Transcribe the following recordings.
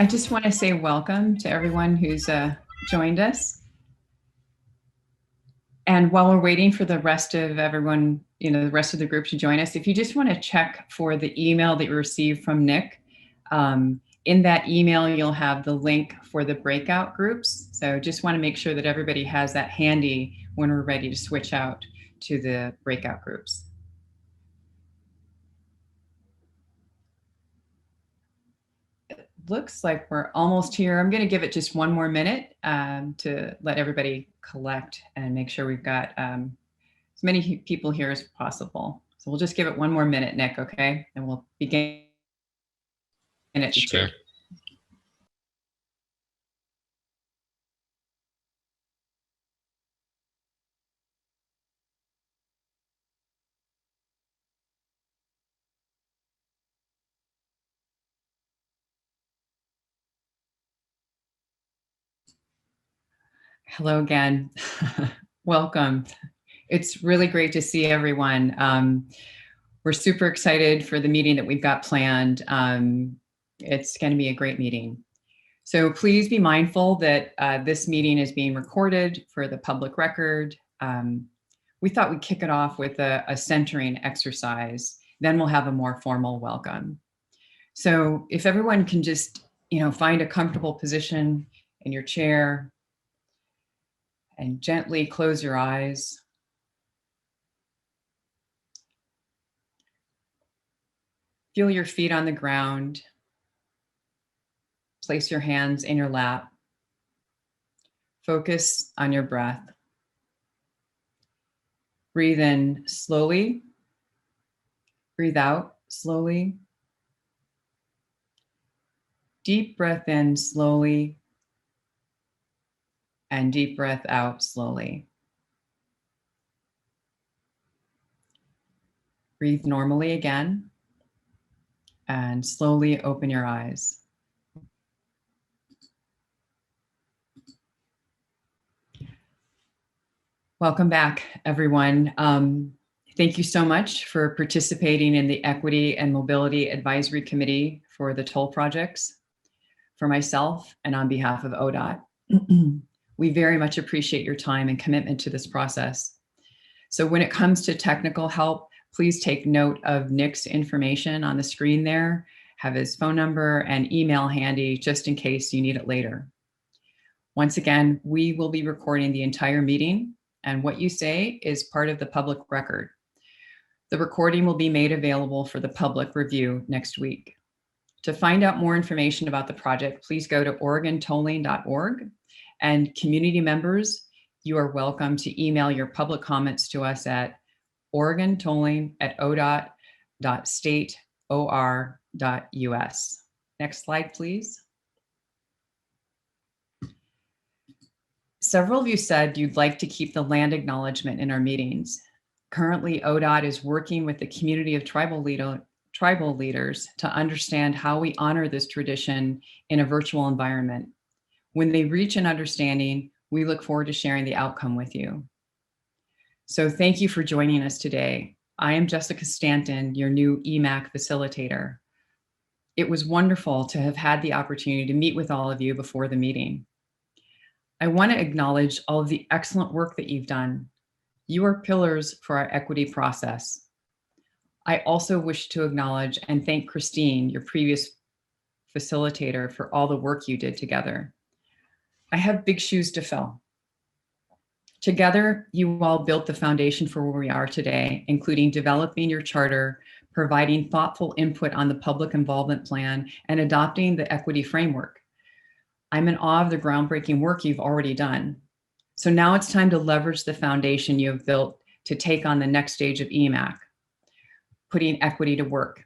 I just want to say welcome to everyone who's joined us. And while we're waiting for the rest of everyone, the rest of the group to join us, if you just want to check for the email that you received from Nick, in that email, you'll have the link for the breakout groups. So just want to make sure that everybody has that handy when we're ready to switch out to the breakout groups. Looks like we're almost here. I'm going to give it just one more minute to let everybody collect and make sure we've got as many people here as possible. So we'll just give it one more minute, Nick, okay? And we'll begin in at 2. Hello again. Welcome. It's really great to see everyone. We're super excited for the meeting that we've got planned. It's going to be a great meeting. So please be mindful that this meeting is being recorded for the public record. We thought we'd kick it off with a centering exercise, then we'll have a more formal welcome. So if everyone can just, find a comfortable position in your chair and gently close your eyes. Feel your feet on the ground. Place your hands in your lap. Focus on your breath. Breathe in slowly. Breathe out slowly. Deep breath in slowly. And deep breath out slowly. Breathe normally again. And slowly open your eyes. Welcome back, everyone. Thank you so much for participating in the Equity and Mobility Advisory Committee for the toll projects. For myself and on behalf of ODOT, we very much appreciate your time and commitment to this process. So when it comes to technical help, please take note of Nick's information on the screen there, have his phone number and email handy just in case you need it later. Once again, we will be recording the entire meeting, and what you say is part of the public record. The recording will be made available for the public review next week. To find out more information about the project, please go to OregonTolling.org, and community members, you are welcome to email your public comments to us at oregontolling@odot.stateor.us. Next slide, please. Several of you said you'd like to keep the land acknowledgement in our meetings. Currently, ODOT is working with the community of tribal leaders to understand how we honor this tradition in a virtual environment. When they reach an understanding, we look forward to sharing the outcome with you. So thank you for joining us today. I am Jessica Stanton, your new Emac facilitator. It was wonderful to have had the opportunity to meet with all of you before the meeting. I want to acknowledge all of the excellent work that you've done. You are pillars for our equity process. I also wish to acknowledge and thank Christine, your previous facilitator, for all the work you did together. I have big shoes to fill. Together, you all built the foundation for where we are today, including developing your charter, providing thoughtful input on the public involvement plan, and adopting the equity framework. I'm in awe of the groundbreaking work you've already done. So now it's time to leverage the foundation you have built to take on the next stage of Emac, putting equity to work.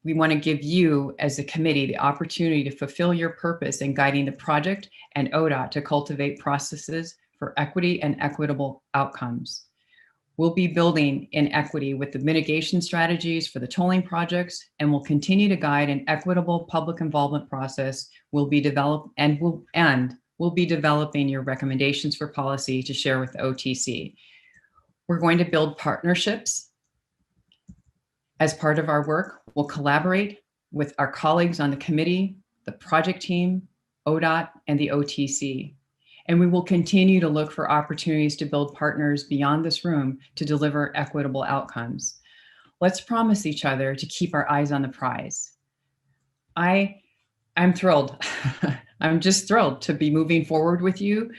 We want to give you, as a committee, the opportunity to fulfill your purpose in guiding the project and ODOT to cultivate processes for equity and equitable outcomes. We'll be building in equity with the mitigation strategies for the tolling projects, and will continue to guide an equitable public involvement process. We'll be developing your recommendations for policy to share with the OTC. We're going to build partnerships. As part of our work, we'll collaborate with our colleagues on the committee, the project team, ODOT, and the OTC. And we will continue to look for opportunities to build partners beyond this room to deliver equitable outcomes. Let's promise each other to keep our eyes on the prize. I'm thrilled. I'm just thrilled to be moving forward with you.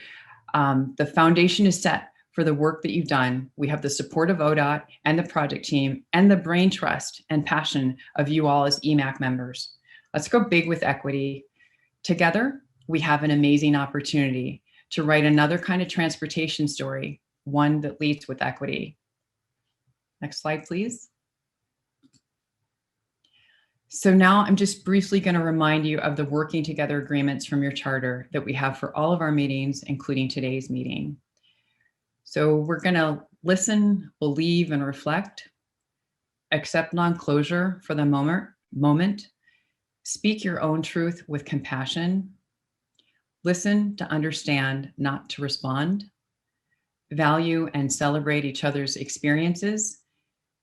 The foundation is set for the work that you've done. We have the support of ODOT and the project team and the brain trust and passion of you all as Emac members. Let's go big with equity. Together, we have an amazing opportunity to write another kind of transportation story, one that leads with equity. Next slide, please. So now I'm just briefly going to remind you of the working together agreements from your charter that we have for all of our meetings, including today's meeting. So we're going to listen, believe, and reflect, accept non-closure for the moment, speak your own truth with compassion, listen to understand, not to respond, value and celebrate each other's experiences,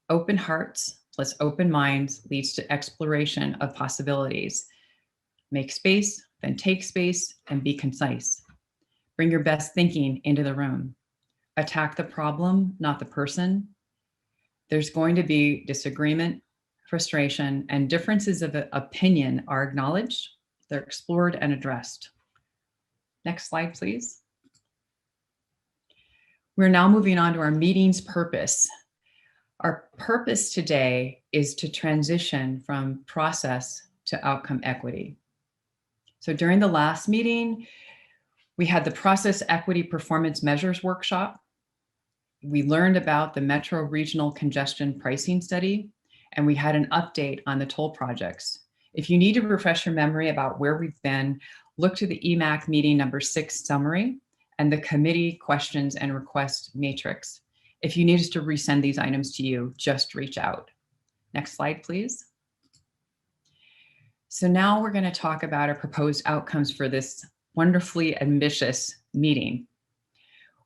open hearts plus open minds leads to exploration of possibilities. Make space, then take space, and be concise. Bring your best thinking into the room. Attack the problem, not the person. There's going to be disagreement, frustration, and differences of opinion are acknowledged, they're explored and addressed. Next slide, please. We're now moving on to our meeting's purpose. Our purpose today is to transition from process to outcome equity. So during the last meeting, we had the process equity performance measures workshop. We learned about the Metro Regional Congestion Pricing Study, and we had an update on the toll projects. If you need to refresh your memory about where we've been, look to the Emac meeting number 6 summary and the committee questions and request matrix. If you need us to resend these items to you, just reach out. Next slide, please. So now we're going to talk about our proposed outcomes for this wonderfully ambitious meeting.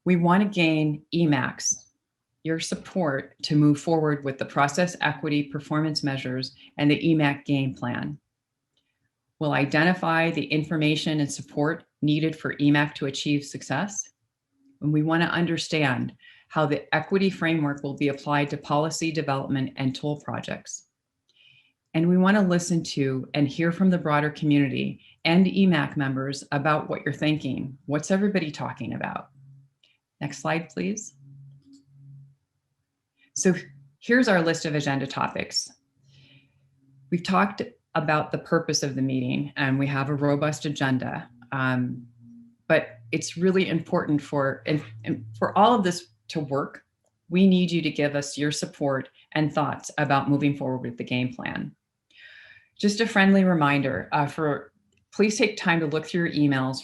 We want to gain Emacs, your support to move forward with the process equity performance measures and the Emac game plan. We'll identify the information and support needed for Emac to achieve success. And we want to understand how the equity framework will be applied to policy development and toll projects. And we want to listen to and hear from the broader community and Emac members about what you're thinking. What's everybody talking about? Next slide, please. So here's our list of agenda topics. We've talked about the purpose of the meeting and we have a robust agenda, but it's really important for all of this to work. We need you to give us your support and thoughts about moving forward with the game plan. Just a friendly reminder, please take time to look through your emails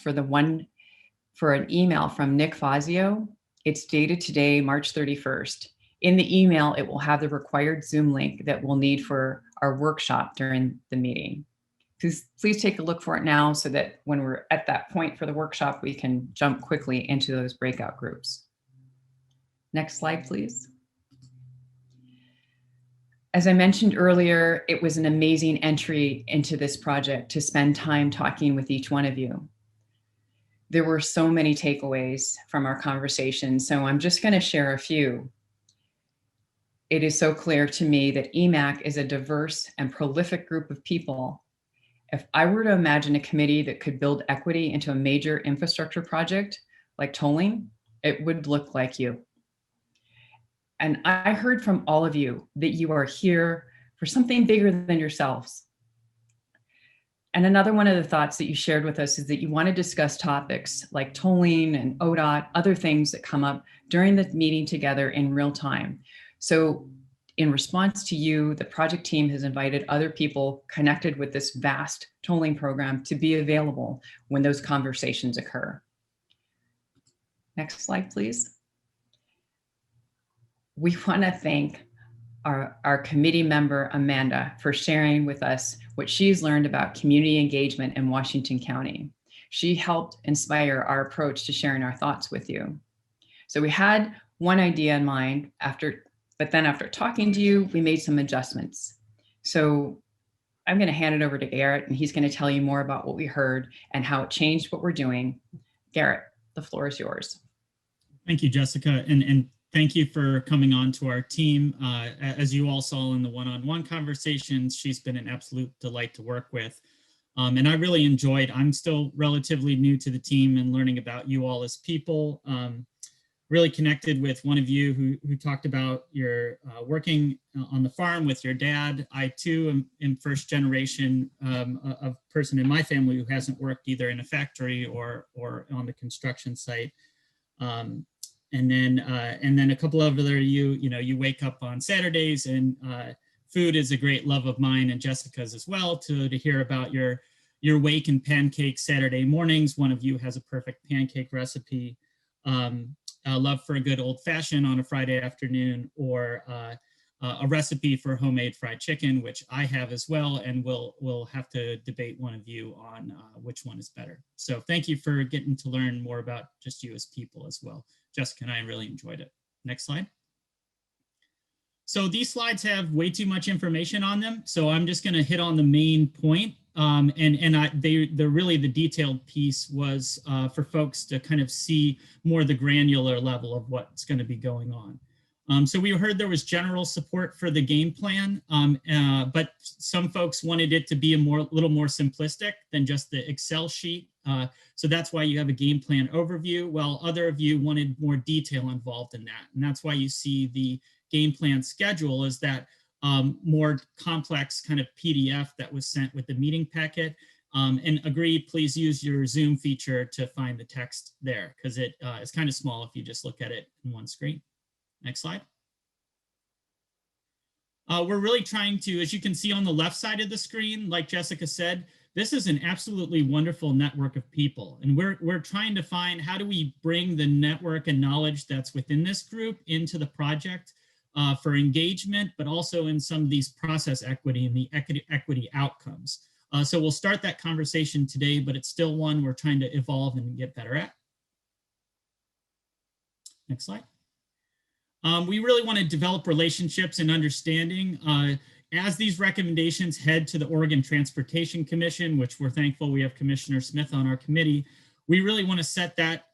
for an email from Nick Fazio. It's dated today, March 31st. In the email, it will have the required Zoom link that we'll need for our workshop during the meeting. Please take a look for it now so that when we're at that point for the workshop, we can jump quickly into those breakout groups. Next slide, please. As I mentioned earlier, it was an amazing entry into this project to spend time talking with each one of you. There were so many takeaways from our conversation, so I'm just going to share a few. It is so clear to me that Emac is a diverse and prolific group of people. If I were to imagine a committee that could build equity into a major infrastructure project like tolling, it would look like you. And I heard from all of you that you are here for something bigger than yourselves. And another one of the thoughts that you shared with us is that you want to discuss topics like tolling and ODOT, other things that come up during the meeting together in real time. So in response to you, the project team has invited other people connected with this vast tolling program to be available when those conversations occur. Next slide, please. We want to thank our committee member, Amanda, for sharing with us what she's learned about community engagement in Washington County. She helped inspire our approach to sharing our thoughts with you. So we had one idea in mind, but then after talking to you, we made some adjustments. So I'm going to hand it over to Garrett, and he's going to tell you more about what we heard and how it changed what we're doing. Garrett, the floor is yours. Thank you, Jessica, and thank you for coming on to our team. As you all saw in the one-on-one conversations, she's been an absolute delight to work with. And I really enjoyed, I'm still relatively new to the team and learning about you all as people. Really connected with one of you who talked about your working on the farm with your dad. I too am first generation of person in my family who hasn't worked either in a factory or on the construction site. And then a couple of other you wake up on Saturdays, and food is a great love of mine and Jessica's as well. To hear about your wake and pancake Saturday mornings. One of you has a perfect pancake recipe. Love for a good old fashioned on a Friday afternoon, or a recipe for homemade fried chicken, which I have as well, and we'll have to debate one of you on which one is better. So thank you for getting to learn more about just you as people as well. Jessica and I really enjoyed it. Next slide. So these slides have way too much information on them, so I'm just going to hit on the main point. They're really the detailed piece was for folks to kind of see more the granular level of what's going to be going on. So we heard there was general support for the game plan, but some folks wanted it to be a little more simplistic than just the Excel sheet. So that's why you have a game plan overview, while other of you wanted more detail involved in that. And that's why you see the game plan schedule is that more complex kind of PDF that was sent with the meeting packet. And agree, please use your Zoom feature to find the text there, because it's kind of small if you just look at it in one screen. Next slide. We're really trying to, as you can see on the left side of the screen, like Jessica said, this is an absolutely wonderful network of people. And we're trying to find how do we bring the network and knowledge that's within this group into the project for engagement, but also in some of these process equity and the equity outcomes. So we'll start that conversation today, but it's still one we're trying to evolve and get better at. Next slide. We really want to develop relationships and understanding as these recommendations head to the Oregon Transportation Commission, which we're thankful we have Commissioner Smith on our committee. We really want to set that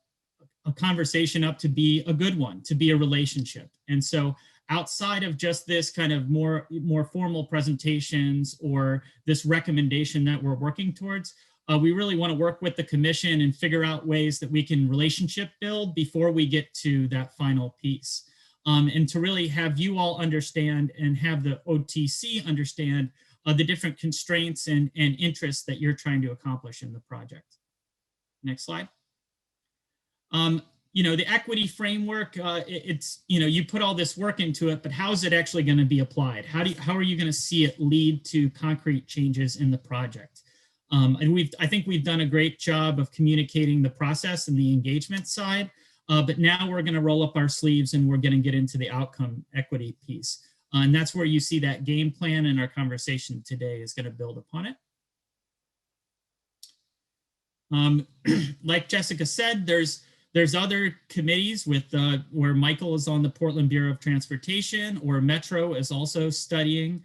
a conversation up to be a good one, to be a relationship. And so outside of just this kind of more formal presentations or this recommendation that we're working towards, we really want to work with the commission and figure out ways that we can relationship build before we get to that final piece. And to really have you all understand and have the OTC understand the different constraints and interests that you're trying to accomplish in the project. Next slide. The equity framework, it's, you put all this work into it, but how is it actually going to be applied? How are you going to see it lead to concrete changes in the project? And I think we've done a great job of communicating the process and the engagement side. But now we're going to roll up our sleeves and we're going to get into the outcome equity piece. And that's where you see that game plan, and our conversation today is going to build upon it. Like Jessica said, there's other committees with where Michael is on the Portland Bureau of Transportation, or Metro is also studying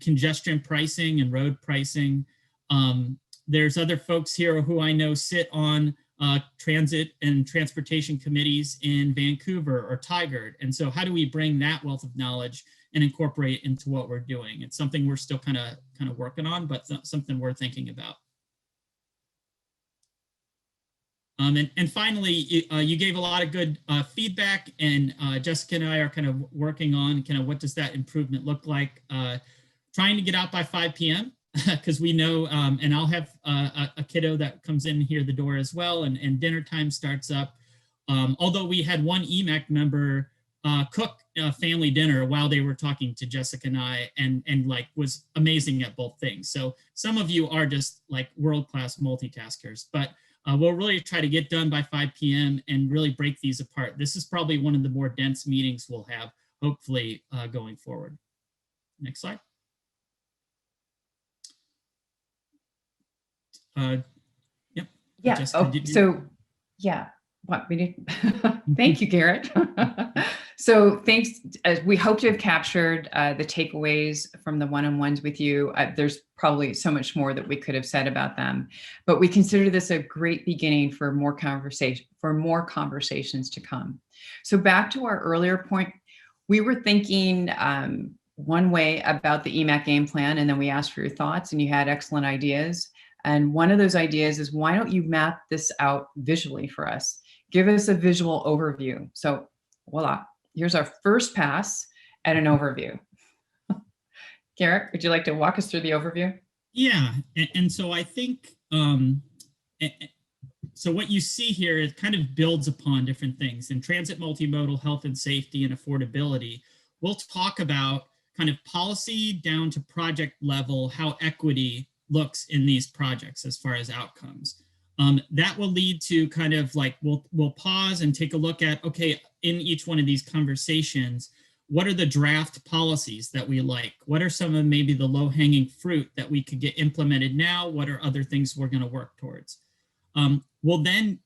congestion pricing and road pricing. There's other folks here who I know sit on transit and transportation committees in Vancouver or Tigard. And so how do we bring that wealth of knowledge and incorporate it into what we're doing? It's something we're still kind of working on, but something we're thinking about. And finally, you gave a lot of good feedback, and Jessica and I are kind of working on kind of what does that improvement look like. Trying to get out by 5 p.m. because we know, and I'll have a kiddo that comes in here the door as well, and dinner time starts up. Although we had one Emac member cook family dinner while they were talking to Jessica and I, and like was amazing at both things. So some of you are just like world-class multitaskers, but we'll really try to get done by 5 p.m. and really break these apart. This is probably one of the more dense meetings we'll have, hopefully, going forward. Next slide. Yep. Yeah. Jessica, yeah. What we did. Thank you, Garrett. So thanks. We hope to have captured the takeaways from the one-on-ones with you. There's probably so much more that we could have said about them, but we consider this a great beginning for more conversations to come. So back to our earlier point, we were thinking one way about the Emac game plan, and then we asked for your thoughts, and you had excellent ideas. And one of those ideas is, why don't you map this out visually for us? Give us a visual overview. So voila. Here's our first pass at an overview. Garrett, would you like to walk us through the overview? Yeah, and so I think, so what you see here, it kind of builds upon different things. In transit, multimodal, health and safety, and affordability, we'll talk about kind of policy down to project level, how equity looks in these projects as far as outcomes. That will lead to kind of like, we'll pause and take a look at, okay, in each one of these conversations, what are the draft policies that we like? What are some of maybe the low-hanging fruit that we could get implemented now? What are other things we're going to work towards? We'll then,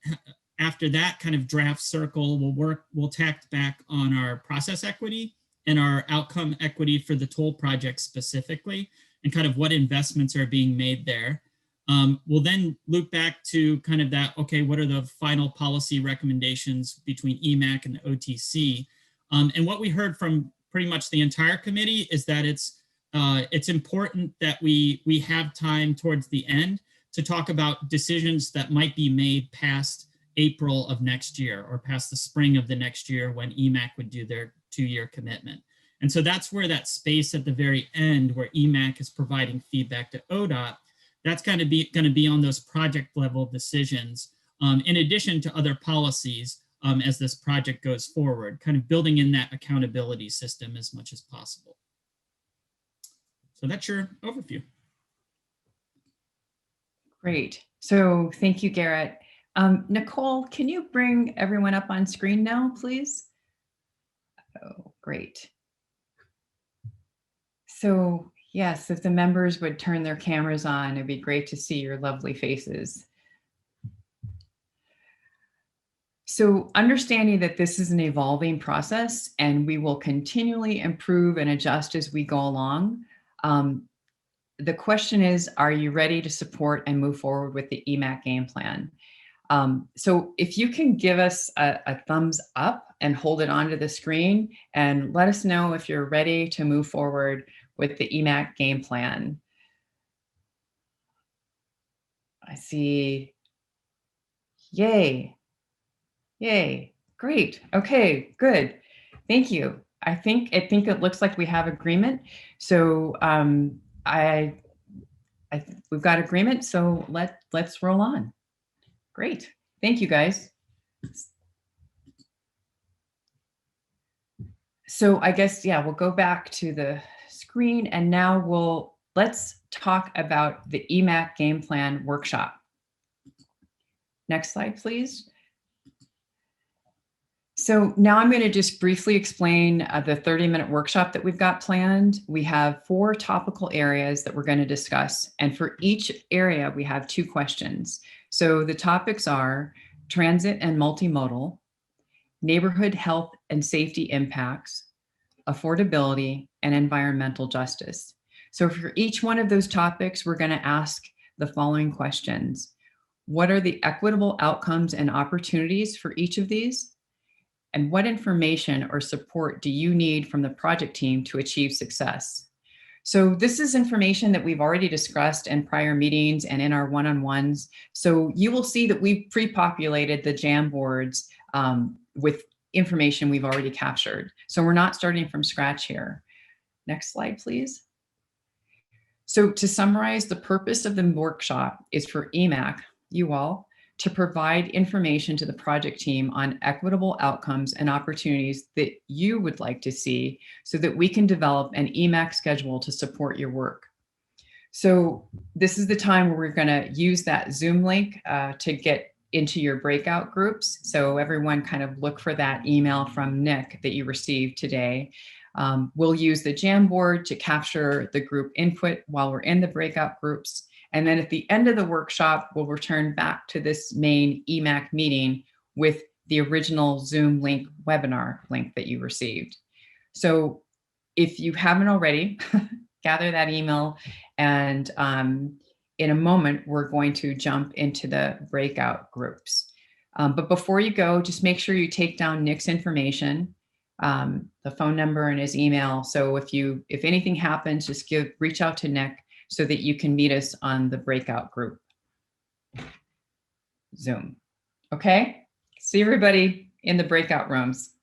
after that kind of draft circle, we'll tack back on our process equity and our outcome equity for the toll project specifically, and kind of what investments are being made there. We'll then loop back to kind of that, okay, what are the final policy recommendations between Emac and the OTC? And what we heard from pretty much the entire committee is that it's important that we have time towards the end to talk about decisions that might be made past April of next year or past the spring of the next year when Emac would do their 2-year commitment. And so that's where that space at the very end where Emac is providing feedback to ODOT, that's going to be on those project level decisions, in addition to other policies as this project goes forward, kind of building in that accountability system as much as possible. So that's your overview. Great. So thank you, Garrett. Nicole, can you bring everyone up on screen now, please? Oh, great. So yes, if the members would turn their cameras on, it'd be great to see your lovely faces. So understanding that this is an evolving process and we will continually improve and adjust as we go along. The question is, are you ready to support and move forward with the Emac game plan? So if you can give us a thumbs up and hold it onto the screen and let us know if you're ready to move forward with the Emac game plan. I see, yay, yay, great, okay, good, thank you. I think it looks like we have agreement. So we've got agreement, so let's roll on. Great, thank you guys. So I guess, yeah, we'll go back to the screen and now let's talk about the Emac game plan workshop. Next slide, please. So now I'm going to just briefly explain the 30-minute workshop that we've got planned. We have 4 topical areas that we're going to discuss. And for each area, we have 2 questions. So the topics are transit and multimodal, neighborhood health and safety impacts, affordability, and environmental justice. So for each one of those topics, we're going to ask the following questions. What are the equitable outcomes and opportunities for each of these? And what information or support do you need from the project team to achieve success? So this is information that we've already discussed in prior meetings and in our one-on-ones. So you will see that we've pre-populated the Jamboards with information we've already captured. So we're not starting from scratch here. Next slide, please. So to summarize, the purpose of the workshop is for Emac, you all, to provide information to the project team on equitable outcomes and opportunities that you would like to see so that we can develop an Emac schedule to support your work. So this is the time where we're going to use that Zoom link to get into your breakout groups. So everyone kind of look for that email from Nick that you received today. We'll use the Jamboard to capture the group input while we're in the breakout groups. And then at the end of the workshop, we'll return back to this main Emac meeting with the original Zoom link webinar link that you received. So if you haven't already, gather that email, and in a moment, we're going to jump into the breakout groups. But before you go, just make sure you take down Nick's information, the phone number and his email. So if anything happens, just reach out to Nick so that you can meet us on the breakout group Zoom. Okay? See everybody in the breakout rooms.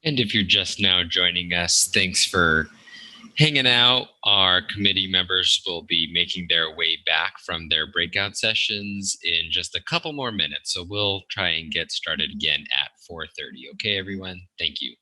And if you're just now joining us, thanks for hanging out. Our committee members will be making their way back from their breakout sessions in just a couple more minutes. So we'll try and get started again at 4:30. Okay, everyone? Thank you.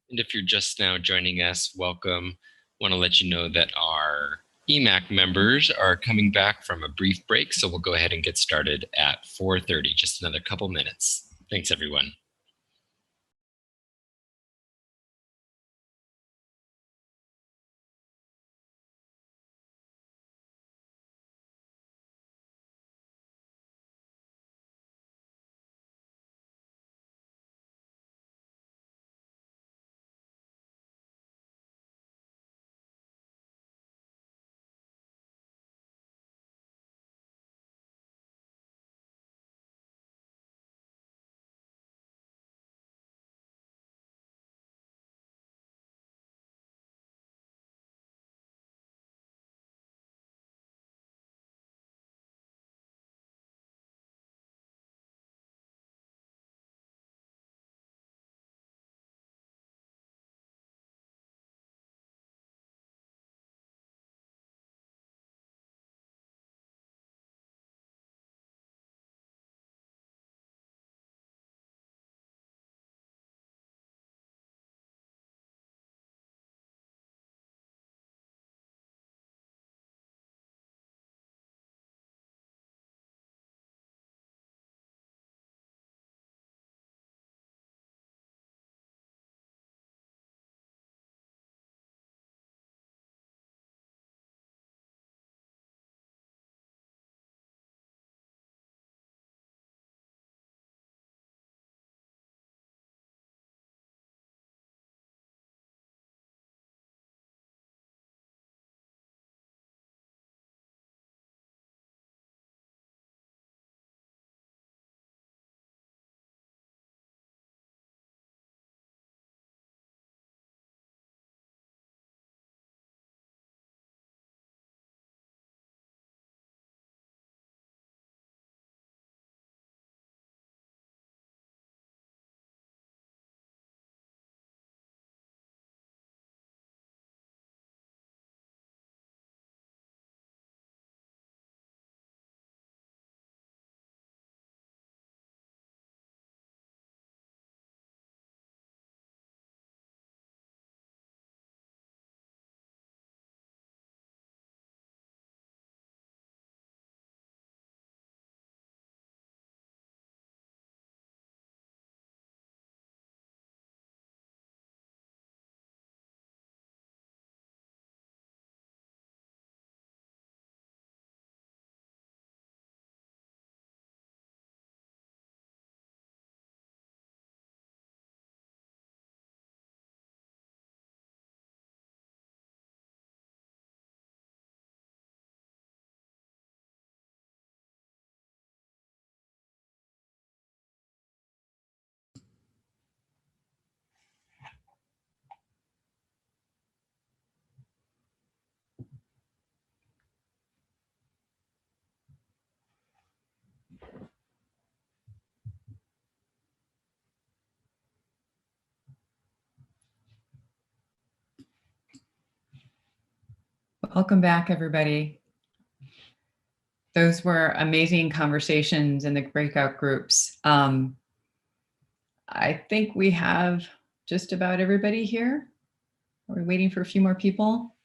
And if you're just now joining us, welcome. Want to let you know that our Emac members are coming back from a brief break, so we'll go ahead and get started at 4:30, just another couple minutes. Thanks, everyone. Welcome back, everybody. Those were amazing conversations in the breakout groups. I think we have just about everybody here. Are we waiting for a few more people?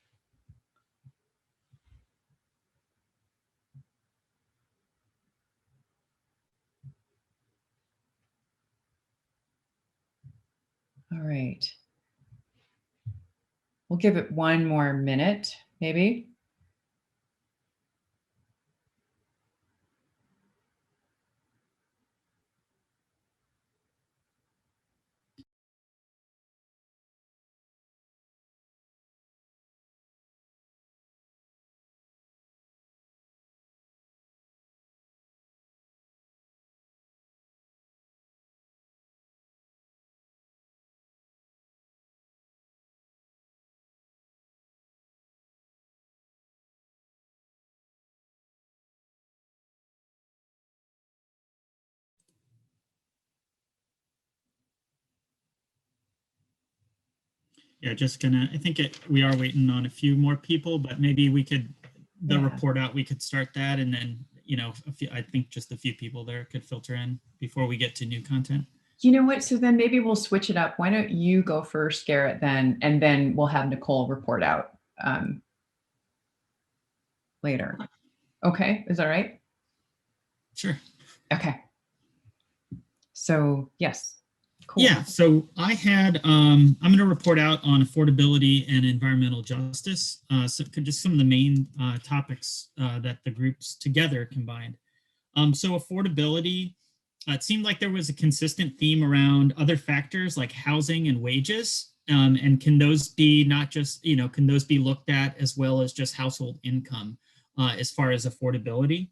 All right. We'll give it one more minute, maybe. Yeah, just gonna, I think we are waiting on a few more people, but maybe we could, the report out, we could start that, and then, you know, I think just a few people there could filter in before we get to new content. You know what? So then maybe we'll switch it up. Why don't you go first, Garrett, then, and then we'll have Nicole report out later. Okay, is that right? Sure. Okay. So yes. Cool. Yeah, so I had, I'm going to report out on affordability and environmental justice. So just some of the main topics that the groups together combined. So affordability, it seemed like there was a consistent theme around other factors like housing and wages. And can those be not just, you know, can those be looked at as well as just household income as far as affordability?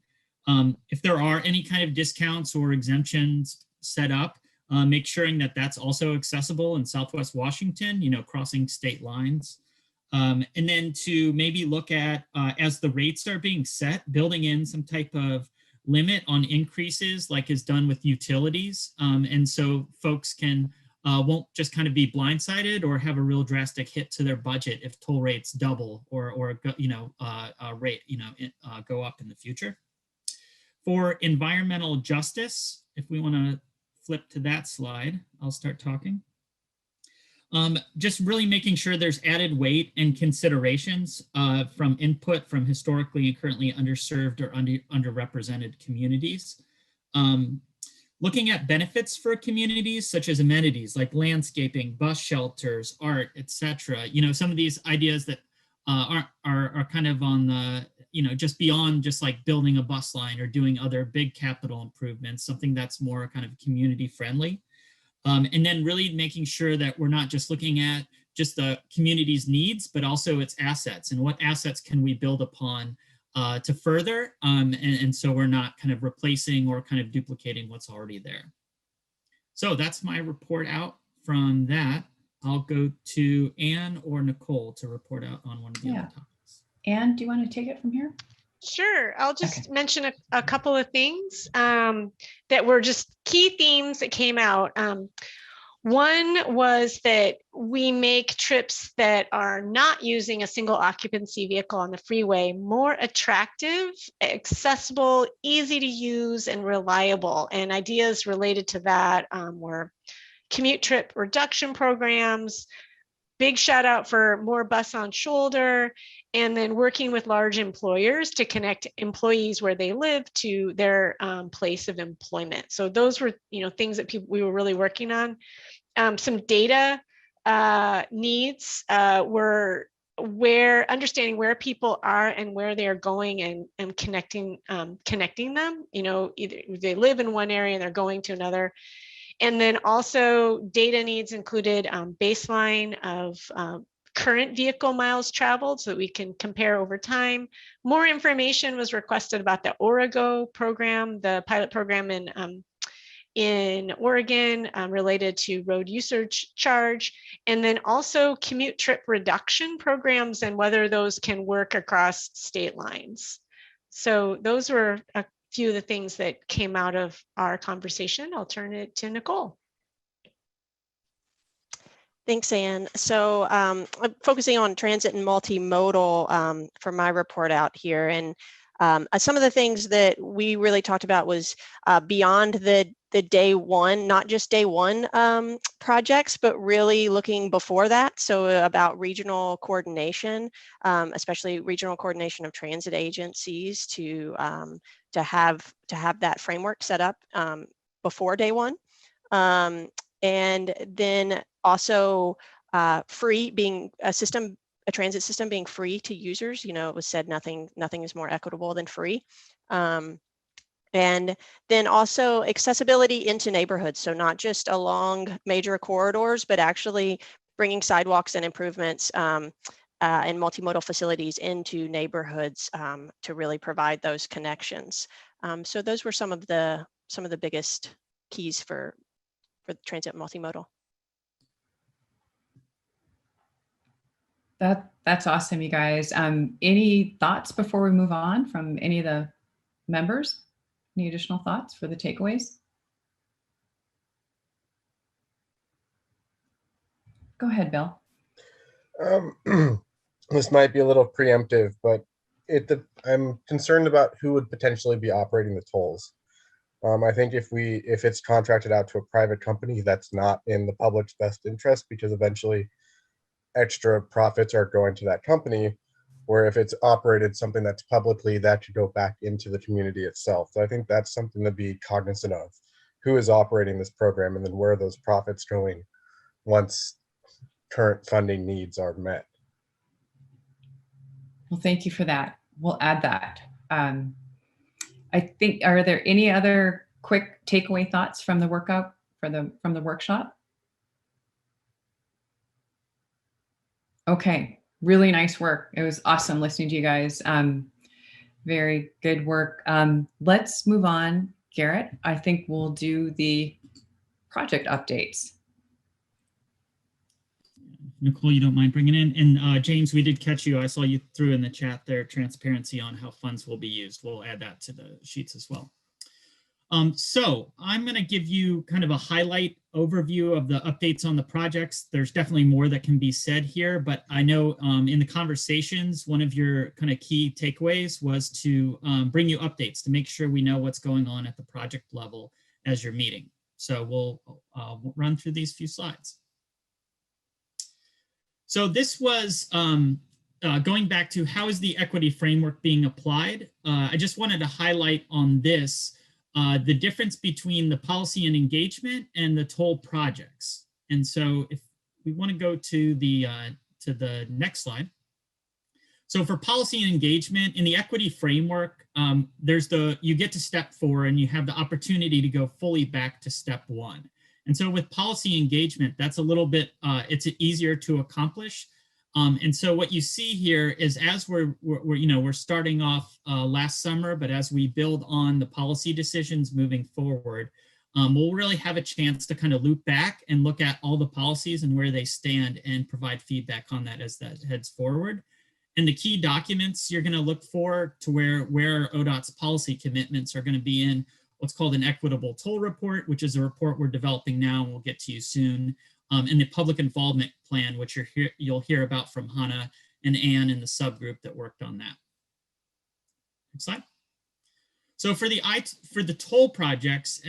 If there are any kind of discounts or exemptions set up, make sure that that's also accessible in Southwest Washington, you know, crossing state lines. And then to maybe look at, as the rates are being set, building in some type of limit on increases like is done with utilities. And so folks can, won't just kind of be blindsided or have a real drastic hit to their budget if toll rates double or you know, rate, you know, go up in the future. For environmental justice, if we want to flip to that slide, I'll start talking. Just really making sure there's added weight and considerations from input from historically and currently underserved or underrepresented communities. Looking at benefits for communities such as amenities like landscaping, bus shelters, art, etc. You know, some of these ideas that are kind of on the, you know, just beyond just like building a bus line or doing other big capital improvements, something that's more kind of community friendly. And then really making sure that we're not just looking at just the community's needs, but also its assets and what assets can we build upon to further. And so we're not kind of replacing or kind of duplicating what's already there. So that's my report out from that. I'll go to Anne or Nicole to report out on one of the other topics. Anne, do you want to take it from here? Sure. I'll just mention a couple of things that were just key themes that came out. One was that we make trips that are not using a single occupancy vehicle on the freeway more attractive, accessible, easy to use, and reliable. And ideas related to that were commute trip reduction programs, big shout out for more bus on shoulder, and then working with large employers to connect employees where they live to their place of employment. So those were, you know, things that we were really working on. Some data needs were understanding where people are and where they are going and connecting them. You know, either they live in one area and they're going to another. And then also data needs included baseline of current vehicle miles traveled so that we can compare over time. More information was requested about the Origo program, the pilot program in Oregon related to road usage charge, and then also commute trip reduction programs and whether those can work across state lines. So those were a few of the things that came out of our conversation. I'll turn it to Nicole. Thanks, Anne. So I'm focusing on transit and multimodal for my report out here. And some of the things that we really talked about was beyond the day one, not just day one projects, but really looking before that. So about regional coordination, especially regional coordination of transit agencies to have that framework set up before day one. And then also free being a transit system being free to users. You know, it was said nothing is more equitable than free. And then also accessibility into neighborhoods. So not just along major corridors, but actually bringing sidewalks and improvements and multimodal facilities into neighborhoods to really provide those connections. So those were some of the biggest keys for the transit multimodal. That's awesome, you guys. Any thoughts before we move on from any of the members? Any additional thoughts for the takeaways? Go ahead, Bill. This might be a little preemptive, but I'm concerned about who would potentially be operating the tolls. I think if it's contracted out to a private company, that's not in the public's best interest, because eventually extra profits are going to that company, where if it's operated something that's publicly, that should go back into the community itself. So I think that's something to be cognizant of. Who is operating this program, and then where are those profits going once current funding needs are met? Well, thank you for that. We'll add that. I think, are there any other quick takeaway thoughts from the workout from the workshop? Okay, really nice work. It was awesome listening to you guys. Very good work. Let's move on, Garrett. I think we'll do the project updates. Nicole, you don't mind bringing in? And James, we did catch you. I saw you threw in the chat there, transparency on how funds will be used. We'll add that to the sheets as well. So I'm going to give you kind of a highlight overview of the updates on the projects. There's definitely more that can be said here, but I know in the conversations, one of your kind of key takeaways was to bring you updates to make sure we know what's going on at the project level as you're meeting. So we'll run through these few slides. So this was going back to how is the equity framework being applied. I just wanted to highlight on this the difference between the policy and engagement and the toll projects. And so if we want to go to the next slide. So for policy and engagement in the equity framework, you get to step 4 and you have the opportunity to go fully back to step 1. And so with policy engagement, that's a little bit, it's easier to accomplish. And so what you see here is as we're starting off last summer, but as we build on the policy decisions moving forward, we'll really have a chance to kind of loop back and look at all the policies and where they stand and provide feedback on that as that heads forward. And the key documents you're going to look for to where ODOT's policy commitments are going to be in what's called an Equitable Toll Report, which is a report we're developing now and we'll get to you soon, and the Public Involvement Plan, which you'll hear about from Hannah and Anne in the subgroup that worked on that. Next slide. So for the toll projects,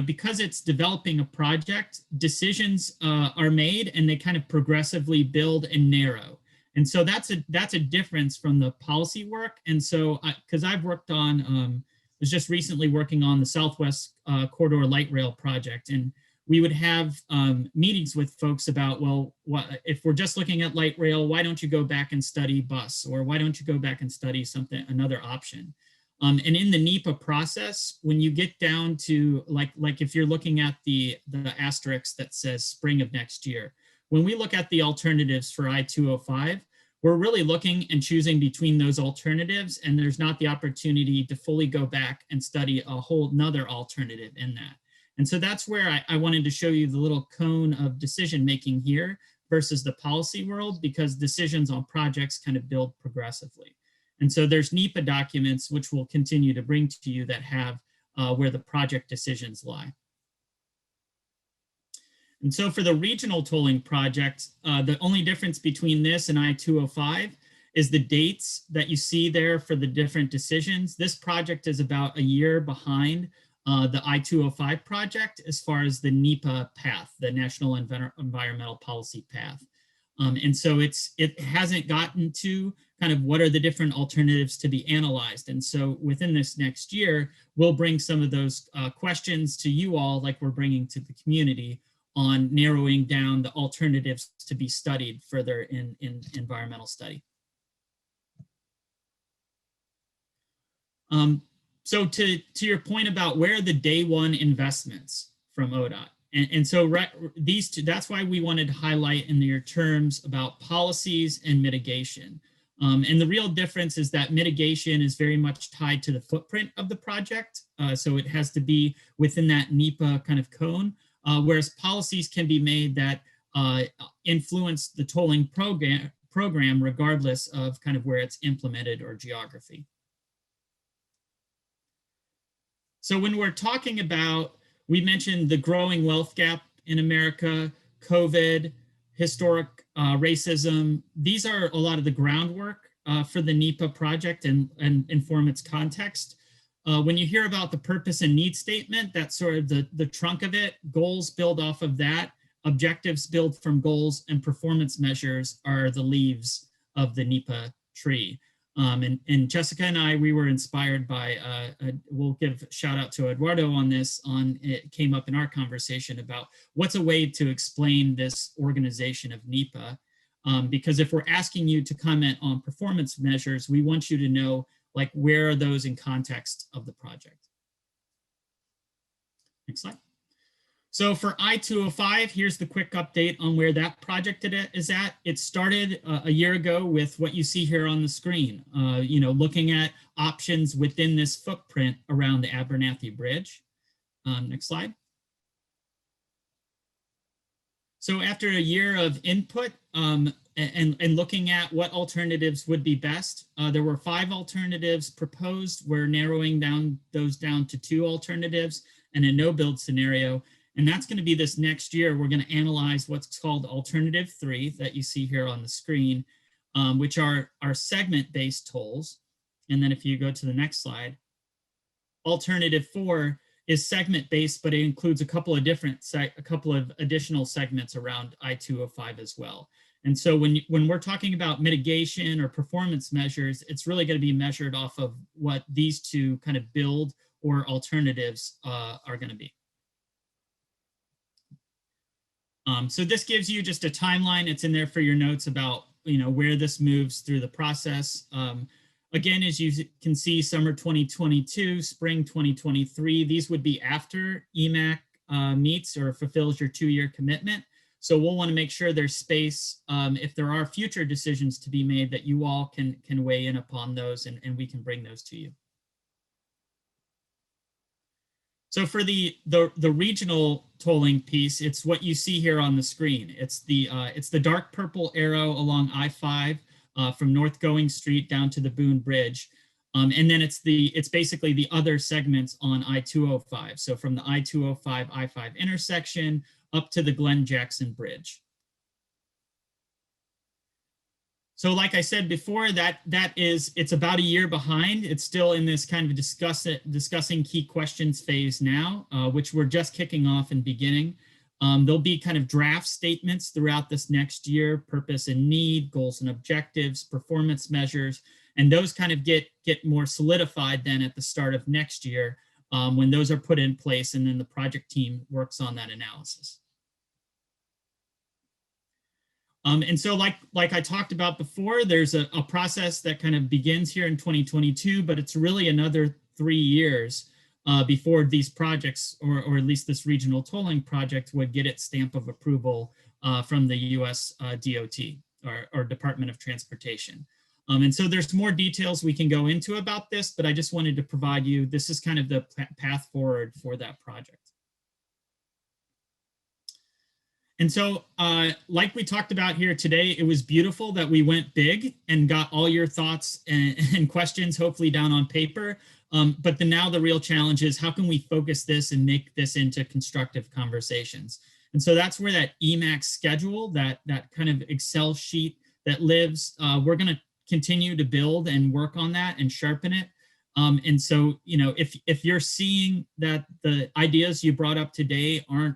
because it's developing a project, decisions are made and they kind of progressively build and narrow. And so that's a difference from the policy work. And so, because I've worked on, was just recently working on the Southwest Corridor Light Rail project, and we would have meetings with folks about, well, if we're just looking at light rail, why don't you go back and study bus, or why don't you go back and study another option? And in the NEPA process, when you get down to like if you're looking at the asterisk that says spring of next year, when we look at the alternatives for I-205, we're really looking and choosing between those alternatives, and there's not the opportunity to fully go back and study a whole nother alternative in that. And so that's where I wanted to show you the little cone of decision-making here versus the policy world, because decisions on projects kind of build progressively. And so there's NEPA documents, which we'll continue to bring to you that have where the project decisions lie. And so for the regional tolling project, the only difference between this and I-205 is the dates that you see there for the different decisions. This project is about a year behind the I-205 project as far as the NEPA path, the National Environmental Policy path. And so it hasn't gotten to kind of what are the different alternatives to be analyzed. And so within this next year, we'll bring some of those questions to you all, like we're bringing to the community, on narrowing down the alternatives to be studied further in environmental study. So to your point about where are the day one investments from ODOT, and so these two, that's why we wanted to highlight in your terms about policies and mitigation. And the real difference is that mitigation is very much tied to the footprint of the project. So it has to be within that NEPA kind of cone, whereas policies can be made that influence the tolling program regardless of kind of where it's implemented or geography. So when we're talking about, we mentioned the growing wealth gap in America, COVID, historic racism. These are a lot of the groundwork for the NEPA project and inform its context. When you hear about the purpose and need statement, that's sort of the trunk of it. Goals build off of that. Objectives build from goals, and performance measures are the leaves of the NEPA tree. And Jessica and I, we were inspired by, we'll give shout out to Eduardo on this, it came up in our conversation about what's a way to explain this organization of NEPA. Because if we're asking you to comment on performance measures, we want you to know, like, where are those in context of the project? Next slide. So for I-205, here's the quick update on where that project is at. It started a year ago with what you see here on the screen, looking at options within this footprint around the Abernathy Bridge. Next slide. So after a year of input and looking at what alternatives would be best, there were 5 alternatives proposed. We're narrowing those down to 2 alternatives and a no-build scenario. And that's going to be this next year. We're going to analyze what's called Alternative 3 that you see here on the screen, which are segment-based tolls. And then if you go to the next slide, Alternative 4 is segment-based, but it includes a couple of additional segments around I-205 as well. And so when we're talking about mitigation or performance measures, it's really going to be measured off of what these 2 kind of build or alternatives are going to be. So this gives you just a timeline. It's in there for your notes about, where this moves through the process. Again, as you can see, summer 2022, spring 2023, these would be after Emac meets or fulfills your 2-year commitment. So we'll want to make sure there's space if there are future decisions to be made that you all can weigh in upon those, and we can bring those to you. So for the regional tolling piece, it's what you see here on the screen. It's the dark purple arrow along I-5 from North Going Street down to the Boone Bridge. And then it's basically the other segments on I-205. So from the I-205 I-5 intersection up to the Glen Jackson Bridge. So like I said before, it's about a year behind. It's still in this kind of discussing key questions phase now, which we're just kicking off and beginning. There'll be kind of draft statements throughout this next year, purpose and need, goals and objectives, performance measures, and those kind of get more solidified then at the start of next year when those are put in place, and then the project team works on that analysis. And so like I talked about before, there's a process that kind of begins here in 2022, but it's really another 3 years before these projects, or at least this regional tolling project, would get its stamp of approval from the US DOT or Department of Transportation. And so there's more details we can go into about this, but I just wanted to provide you, this is kind of the path forward for that project. And so like we talked about here today, it was beautiful that we went big and got all your thoughts and questions hopefully down on paper. But now the real challenge is, how can we focus this and make this into constructive conversations? And so that's where that Emac schedule, that kind of Excel sheet that lives, we're going to continue to build and work on that and sharpen it. And so, you know, if you're seeing that the ideas you brought up today aren't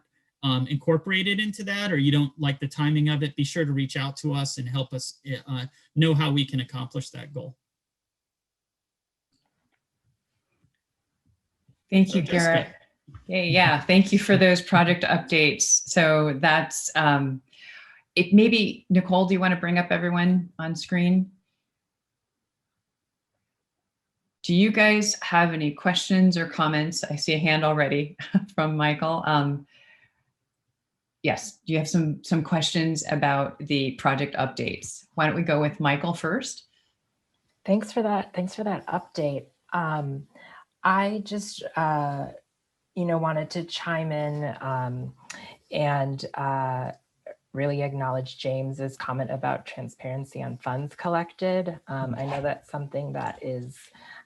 incorporated into that, or you don't like the timing of it, be sure to reach out to us and help us know how we can accomplish that goal. Thank you, Garrett. Yeah, thank you for those project updates. So that's, maybe, Nicole, do you want to bring up everyone on screen? Do you guys have any questions or comments? I see a hand already from Michael. Yes, do you have some questions about the project updates? Why don't we go with Michael first? Thanks for that. Thanks for that update. I just, wanted to chime in and really acknowledge James's comment about transparency on funds collected. I know that's something that is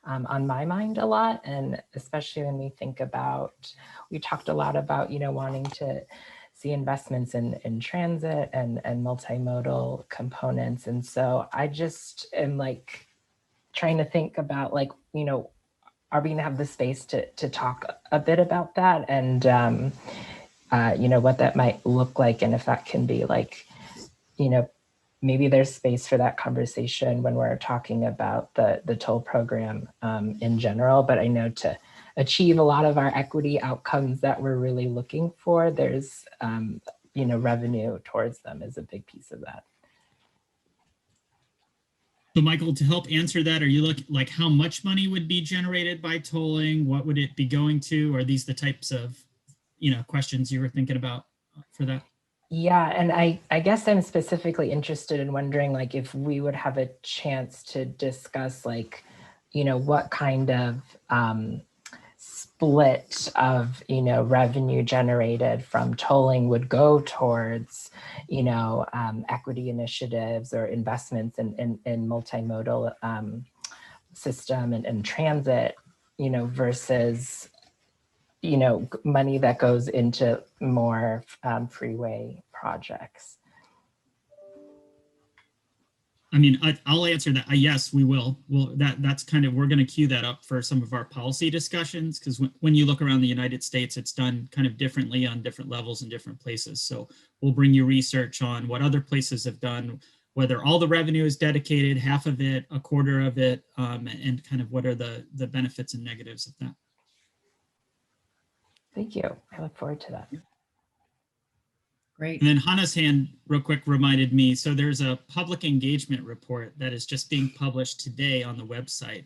on my mind a lot, and especially when we think about, we talked a lot about, wanting to see investments in transit and multimodal components. And so I just am like trying to think about are we going to have the space to talk a bit about that, and what that might look like, and if that can be maybe there's space for that conversation when we're talking about the toll program in general. But I know to achieve a lot of our equity outcomes that we're really looking for, there's revenue towards them is a big piece of that. So Michael, to help answer that, are you looking like how much money would be generated by tolling? What would it be going to? Are these the types of questions you were thinking about for that? Yeah, and I guess I'm specifically interested in wondering if we would have a chance to discuss what kind of split of revenue generated from tolling would go towards equity initiatives or investments in multimodal system and transit versus money that goes into more freeway projects. I mean, I'll answer that. Yes, we will. Well, that's kind of, we're going to queue that up for some of our policy discussions, because when you look around the United States, it's done kind of differently on different levels in different places. So we'll bring you research on what other places have done, whether all the revenue is dedicated, half of it, a quarter of it, and kind of what are the benefits and negatives of that. Thank you. I look forward to that. Great. And then Hannah's hand real quick reminded me, so there's a public engagement report that is just being published today on the website.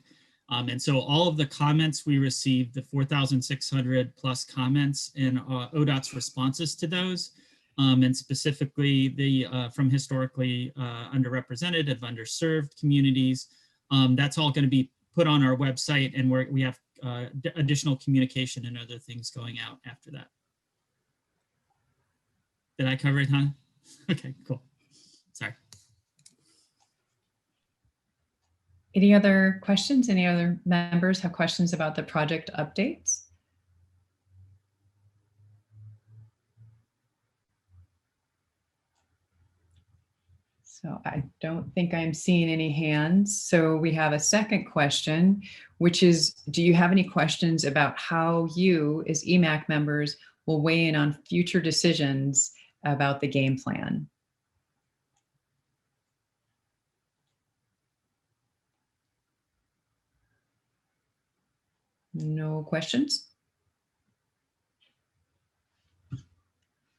And so all of the comments we received, the 4,600 plus comments and ODOT's responses to those, and specifically the from historically underrepresented, of underserved communities, that's all going to be put on our website, and we have additional communication and other things going out after that. Did I cover it, huh? Okay, cool. Sorry. Any other questions? Any other members have questions about the project updates? So I don't think I'm seeing any hands. So we have a second question, which is, do you have any questions about how you as Emac members will weigh in on future decisions about the game plan? No questions?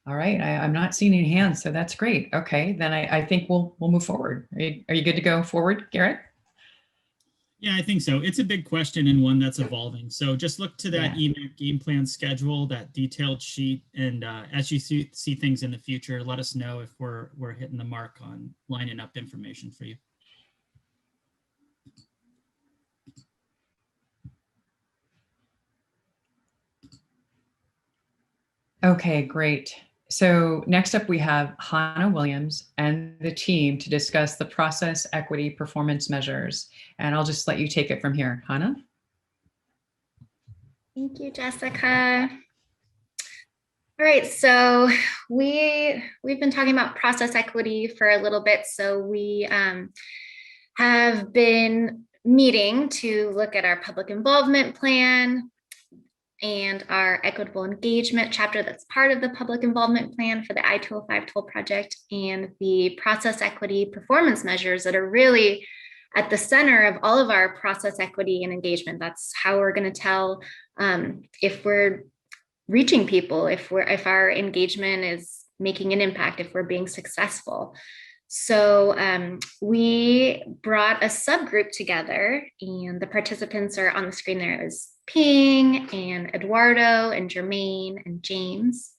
All right, I'm not seeing any hands, so that's great. Okay, then I think we'll move forward. Are you good to go forward, Garrett? Yeah, I think so. It's a big question and one that's evolving. So just look to that Emac game plan schedule, that detailed sheet, and as you see things in the future, let us know if we're hitting the mark on lining up information for you. Okay, great. So next up, we have Hannah Williams and the team to discuss the process equity performance measures. And I'll just let you take it from here. Hannah? Thank you, Jessica. All right, so we've been talking about process equity for a little bit. So we have been meeting to look at our public involvement plan and our equitable engagement chapter that's part of the public involvement plan for the I-205 toll project, and the process equity performance measures that are really at the center of all of our process equity and engagement. That's how we're going to tell if we're reaching people, if our engagement is making an impact, if we're being successful. So we brought a subgroup together, and the participants are on the screen there. It was Ping and Eduardo and Jermaine and James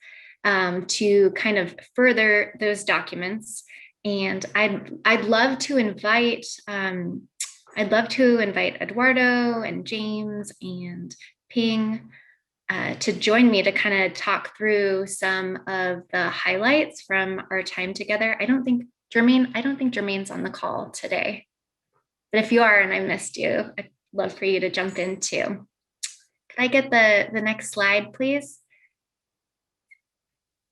to kind of further those documents. And I'd love to invite Eduardo and James and Ping to join me to kind of talk through some of the highlights from our time together. I don't think Jermaine's on the call today, but if you are and I missed you, I'd love for you to jump in too. Could I get the next slide, please?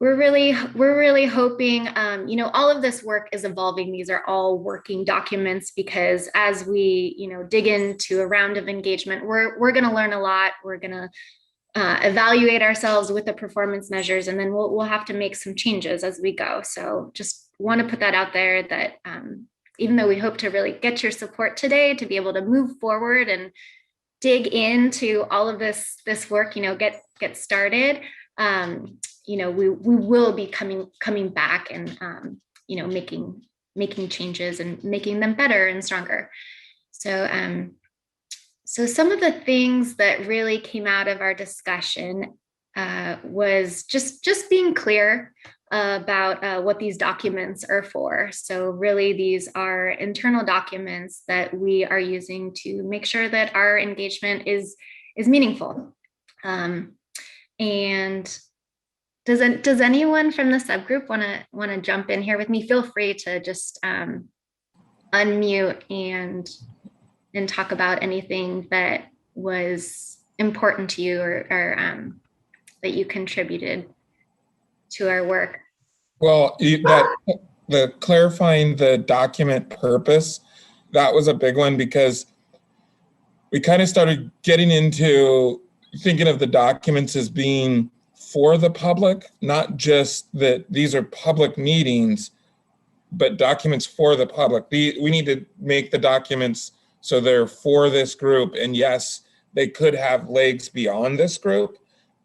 We're really hoping, all of this work is evolving. These are all working documents, because as we, dig into a round of engagement, we're going to learn a lot. We're going to evaluate ourselves with the performance measures, and then we'll have to make some changes as we go. So just want to put that out there, that even though we hope to really get your support today to be able to move forward and dig into all of this work, get started, we will be coming back and making changes and making them better and stronger. So some of the things that really came out of our discussion was just being clear about what these documents are for. So really, these are internal documents that we are using to make sure that our engagement is meaningful. And does anyone from the subgroup want to jump in here with me? Feel free to just unmute and talk about anything that was important to you or that you contributed to our work. Well, the clarifying the document purpose, that was a big one, because we kind of started getting into thinking of the documents as being for the public, not just that these are public meetings, but documents for the public. We need to make the documents so they're for this group. And yes, they could have legs beyond this group,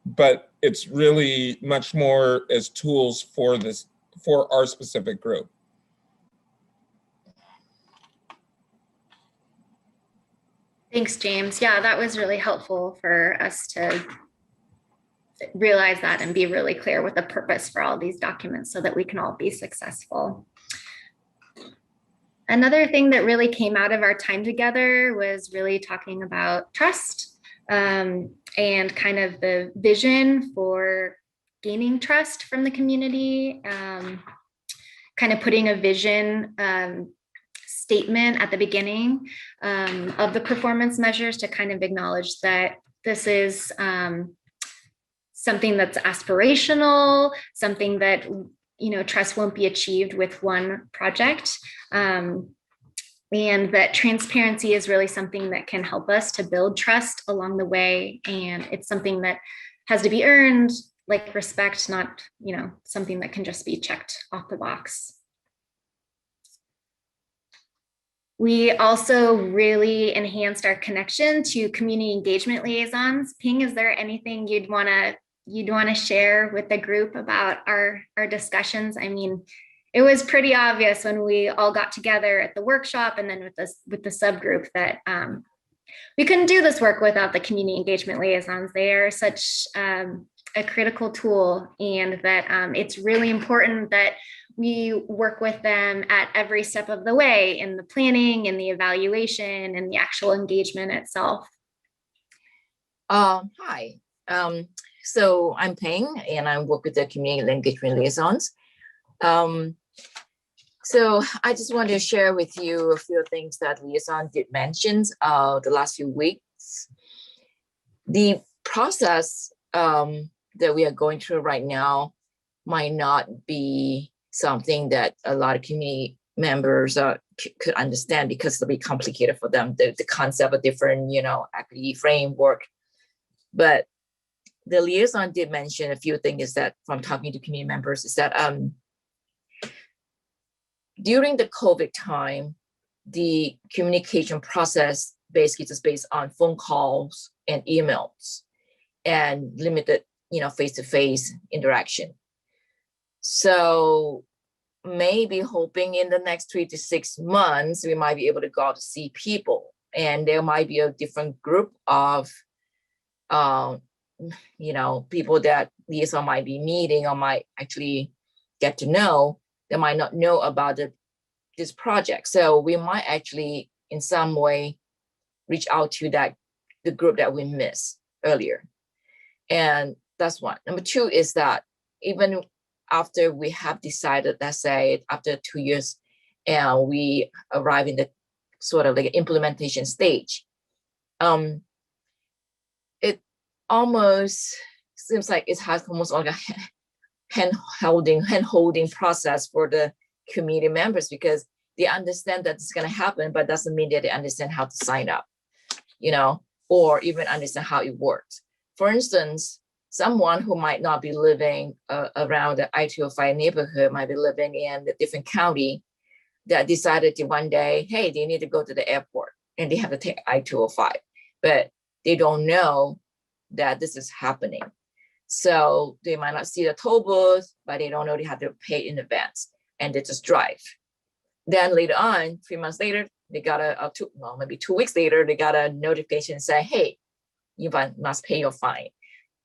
but it's really much more as tools for our specific group. Thanks, James. Yeah, that was really helpful for us to realize that and be really clear with the purpose for all these documents so that we can all be successful. Another thing that really came out of our time together was really talking about trust and kind of the vision for gaining trust from the community, kind of putting a vision statement at the beginning of the performance measures to kind of acknowledge that this is something that's aspirational, something that trust won't be achieved with one project, and that transparency is really something that can help us to build trust along the way, and it's something that has to be earned, like respect, not something that can just be checked off the box. We also really enhanced our connection to community engagement liaisons. Ping, is there anything you'd want to share with the group about our discussions? I mean, it was pretty obvious when we all got together at the workshop and then with the subgroup that we couldn't do this work without the community engagement liaisons. They are such a critical tool, and that it's really important that we work with them at every step of the way, in the planning and the evaluation and the actual engagement itself. Hi. So I'm Peng, and I work with the community engagement liaisons. So I just want to share with you a few things that liaison did mention the last few weeks. The process that we are going through right now might not be something that a lot of community members could understand, because it'll be complicated for them, the concept of different, equity framework. But the liaison did mention a few things that from talking to community members is that during the COVID time, the communication process basically is based on phone calls and emails and limited, face-to-face interaction. So maybe hoping in the next 3 to 6 months, we might be able to go out to see people, and there might be a different group of, people that liaison might be meeting or might actually get to know. They might not know about this project. So we might actually in some way reach out to the group that we missed earlier. And that's one. Number two is that even after we have decided, let's say after 2 years, and we arrive in the sort of like implementation stage, it almost seems like it has almost like a hand-holding process for the community members, because they understand that it's going to happen, but doesn't mean that they understand how to sign up, or even understand how it works. For instance, someone who might not be living around the I-205 neighborhood, might be living in a different county, that decided to one day, hey, they need to go to the airport and they have to take I-205, but they don't know that this is happening. So they might not see the toll booth, but they don't know they have to pay in advance, and they just drive. Then later on, 3 months later, they got maybe 2 weeks later, they got a notification say, hey, you must pay your fine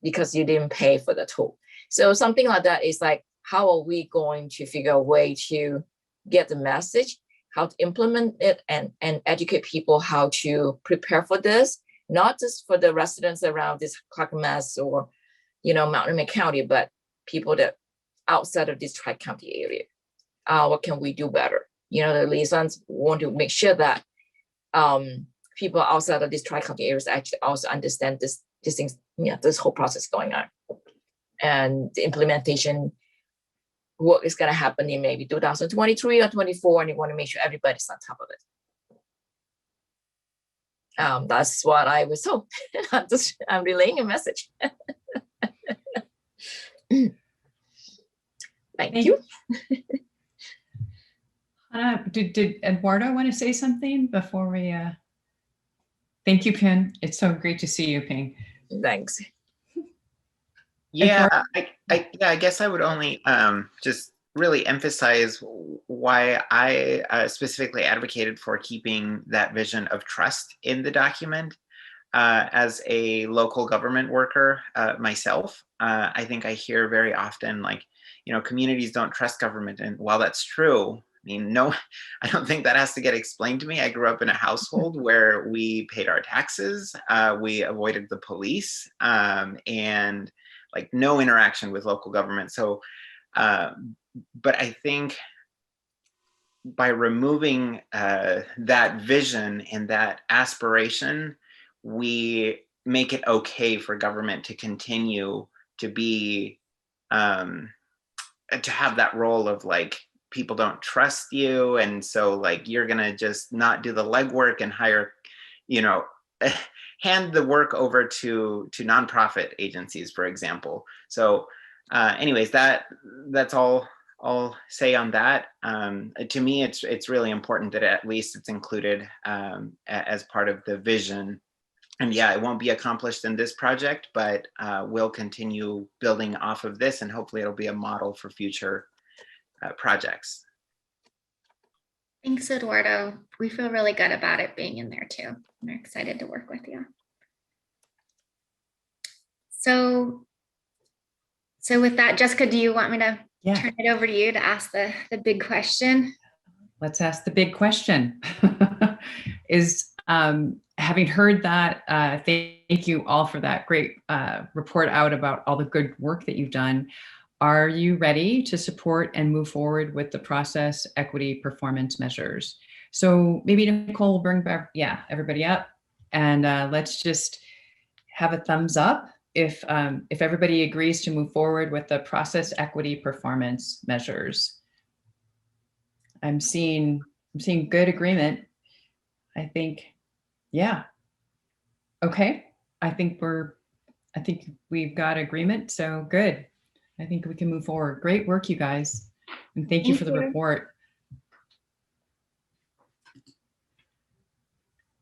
because you didn't pay for the toll. So something like that is like, how are we going to figure a way to get the message, how to implement it, and educate people how to prepare for this, not just for the residents around this Clackamas or, Mountain County, but people that outside of this Tri-County area. What can we do better? The liaisons want to make sure that people outside of these Tri-County areas actually also understand these things, this whole process going on. And the implementation work is going to happen in maybe 2023 or 24, and you want to make sure everybody's on top of it. That's what I was told. I'm relaying a message. Thank you. Did Eduardo want to say something before we? Thank you, Pin. It's so great to see you, Ping. Thanks. Yeah, I guess I would only just really emphasize why I specifically advocated for keeping that vision of trust in the document. As a local government worker myself, I think I hear very often like, communities don't trust government. And while that's true, I mean, no, I don't think that has to get explained to me. I grew up in a household where we paid our taxes, we avoided the police, and like no interaction with local government. So, but I think by removing that vision and that aspiration, we make it okay for government to continue to be, to have that role of like, people don't trust you. And so like, you're gonna just not do the legwork and hire, hand the work over to nonprofit agencies, for example. So anyways, that's all I'll say on that. To me, it's really important that at least it's included as part of the vision. And yeah, it won't be accomplished in this project, but we'll continue building off of this, and hopefully it'll be a model for future projects. Thanks, Eduardo. We feel really good about it being in there too. We're excited to work with you. So with that, Jessica, do you want me to turn it over to you to ask the big question? Let's ask the big question. Having heard that, thank you all for that great report out about all the good work that you've done. Are you ready to support and move forward with the process equity performance measures? So maybe Nicole will bring back, everybody up, and let's just have a thumbs up if everybody agrees to move forward with the process equity performance measures. I'm seeing good agreement. I think, yeah. Okay. I think we've got agreement. So good. I think we can move forward. Great work, you guys. And thank you for the report.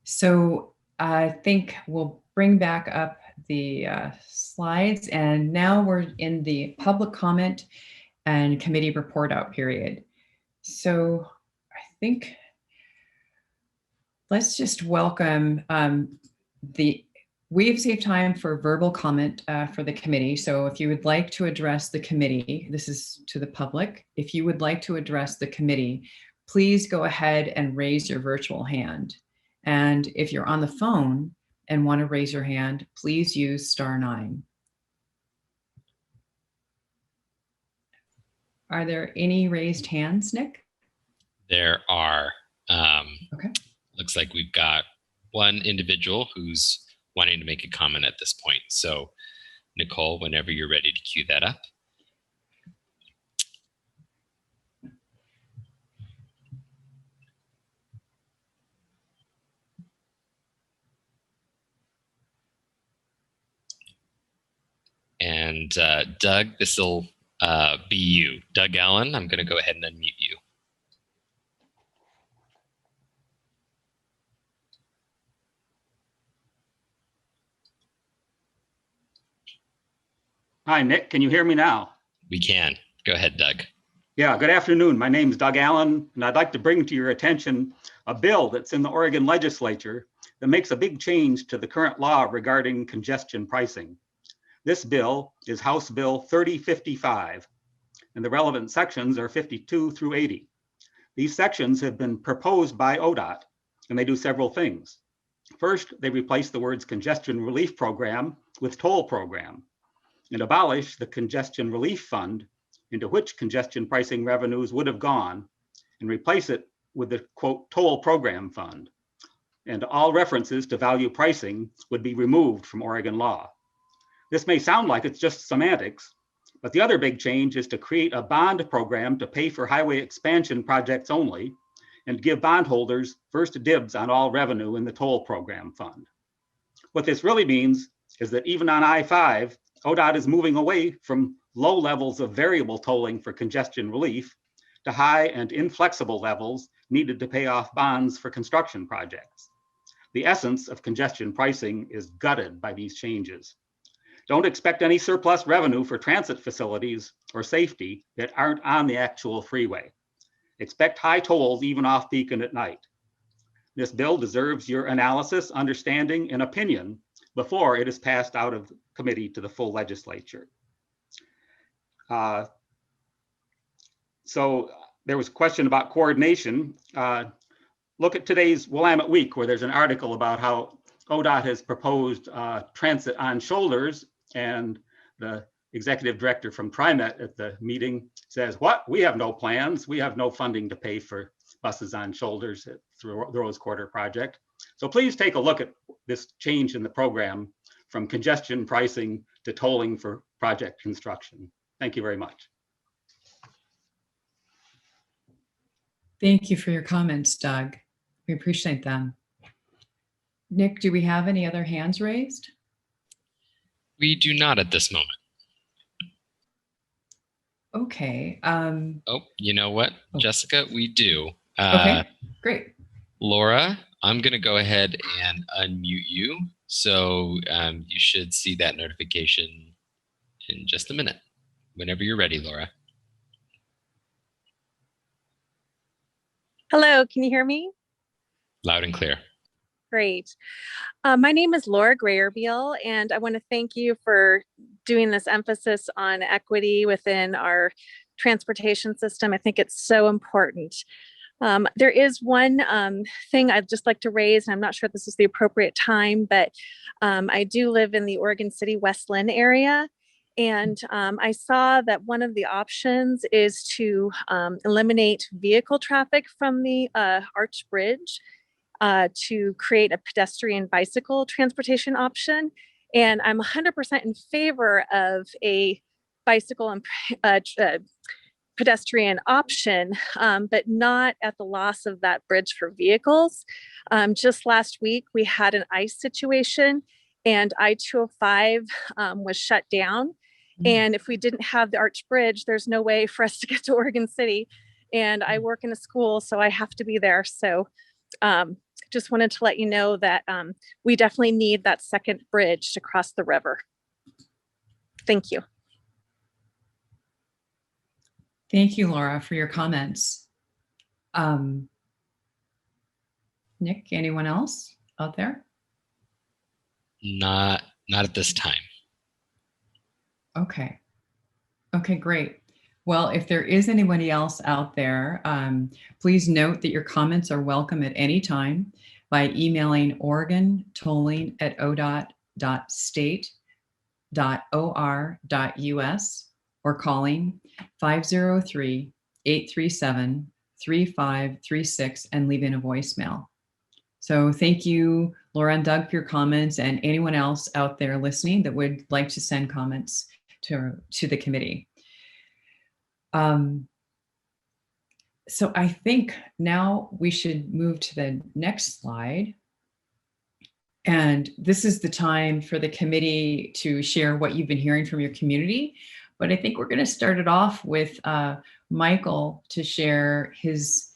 So I think we'll bring back up the slides, and now we're in the public comment and committee report out period. So I think let's just welcome we've saved time for verbal comment for the committee. So if you would like to address the committee, this is to the public. If you would like to address the committee, please go ahead and raise your virtual hand. And if you're on the phone and want to raise your hand, please use *9. Are there any raised hands, Nick? There are. Okay. Looks like we've got one individual who's wanting to make a comment at this point. So Nicole, whenever you're ready to cue that up. And Doug, this will be you. Doug Allen, I'm going to go ahead and unmute you. Hi, Nick. Can you hear me now? We can. Go ahead, Doug. Yeah, good afternoon. My name is Doug Allen, and I'd like to bring to your attention a bill that's in the Oregon legislature that makes a big change to the current law regarding congestion pricing. This bill is House Bill 3055, and the relevant sections are 52 through 80. These sections have been proposed by ODOT, and they do several things. First, they replace the words congestion relief program with toll program, and abolish the congestion relief fund into which congestion pricing revenues would have gone, and replace it with the quote toll program fund. And all references to value pricing would be removed from Oregon law. This may sound like it's just semantics, but the other big change is to create a bond program to pay for highway expansion projects only, and give bondholders first dibs on all revenue in the toll program fund. What this really means is that even on I-5, ODOT is moving away from low levels of variable tolling for congestion relief to high and inflexible levels needed to pay off bonds for construction projects. The essence of congestion pricing is gutted by these changes. Don't expect any surplus revenue for transit facilities or safety that aren't on the actual freeway. Expect high tolls even off-peak and at night. This bill deserves your analysis, understanding, and opinion before it is passed out of committee to the full legislature. So there was a question about coordination. Look at today's Willamette Week, where there's an article about how ODOT has proposed transit on shoulders, and the executive director from TriMet at the meeting says, what? We have no plans. We have no funding to pay for buses on shoulders through the Rose Quarter project. So please take a look at this change in the program from congestion pricing to tolling for project construction. Thank you very much. Thank you for your comments, Doug. We appreciate them. Nick, do we have any other hands raised? We do not at this moment. Okay. Oh, you know what, Jessica? We do. Okay, great. Laura, I'm going to go ahead and unmute you. So you should see that notification in just a minute. Whenever you're ready, Laura. Hello, can you hear me? Loud and clear. Great. My name is Laura Grayerbeal, and I want to thank you for doing this emphasis on equity within our transportation system. I think it's so important. There is one thing I'd just like to raise, and I'm not sure if this is the appropriate time, but I do live in the Oregon City West Lynn area. And I saw that one of the options is to eliminate vehicle traffic from the Arch Bridge to create a pedestrian bicycle transportation option. And I'm 100% in favor of a bicycle and pedestrian option, but not at the loss of that bridge for vehicles. Just last week, we had an ice situation and I-205 was shut down. And if we didn't have the arch bridge, there's no way for us to get to Oregon City. And I work in a school, so I have to be there. So just wanted to let you know that we definitely need that second bridge to cross the river. Thank you. Thank you, Laura, for your comments. Nick, anyone else out there? Not at this time. Okay. Okay, great. Well, if there is anybody else out there, please note that your comments are welcome at any time by emailing oregontolling@odot.state.or.us or calling 503-837-3536 and leaving a voicemail. So thank you, Laura and Doug, for your comments, and anyone else out there listening that would like to send comments to the committee. So I think now we should move to the next slide. And this is the time for the committee to share what you've been hearing from your community. But I think we're going to start it off with Michael to share his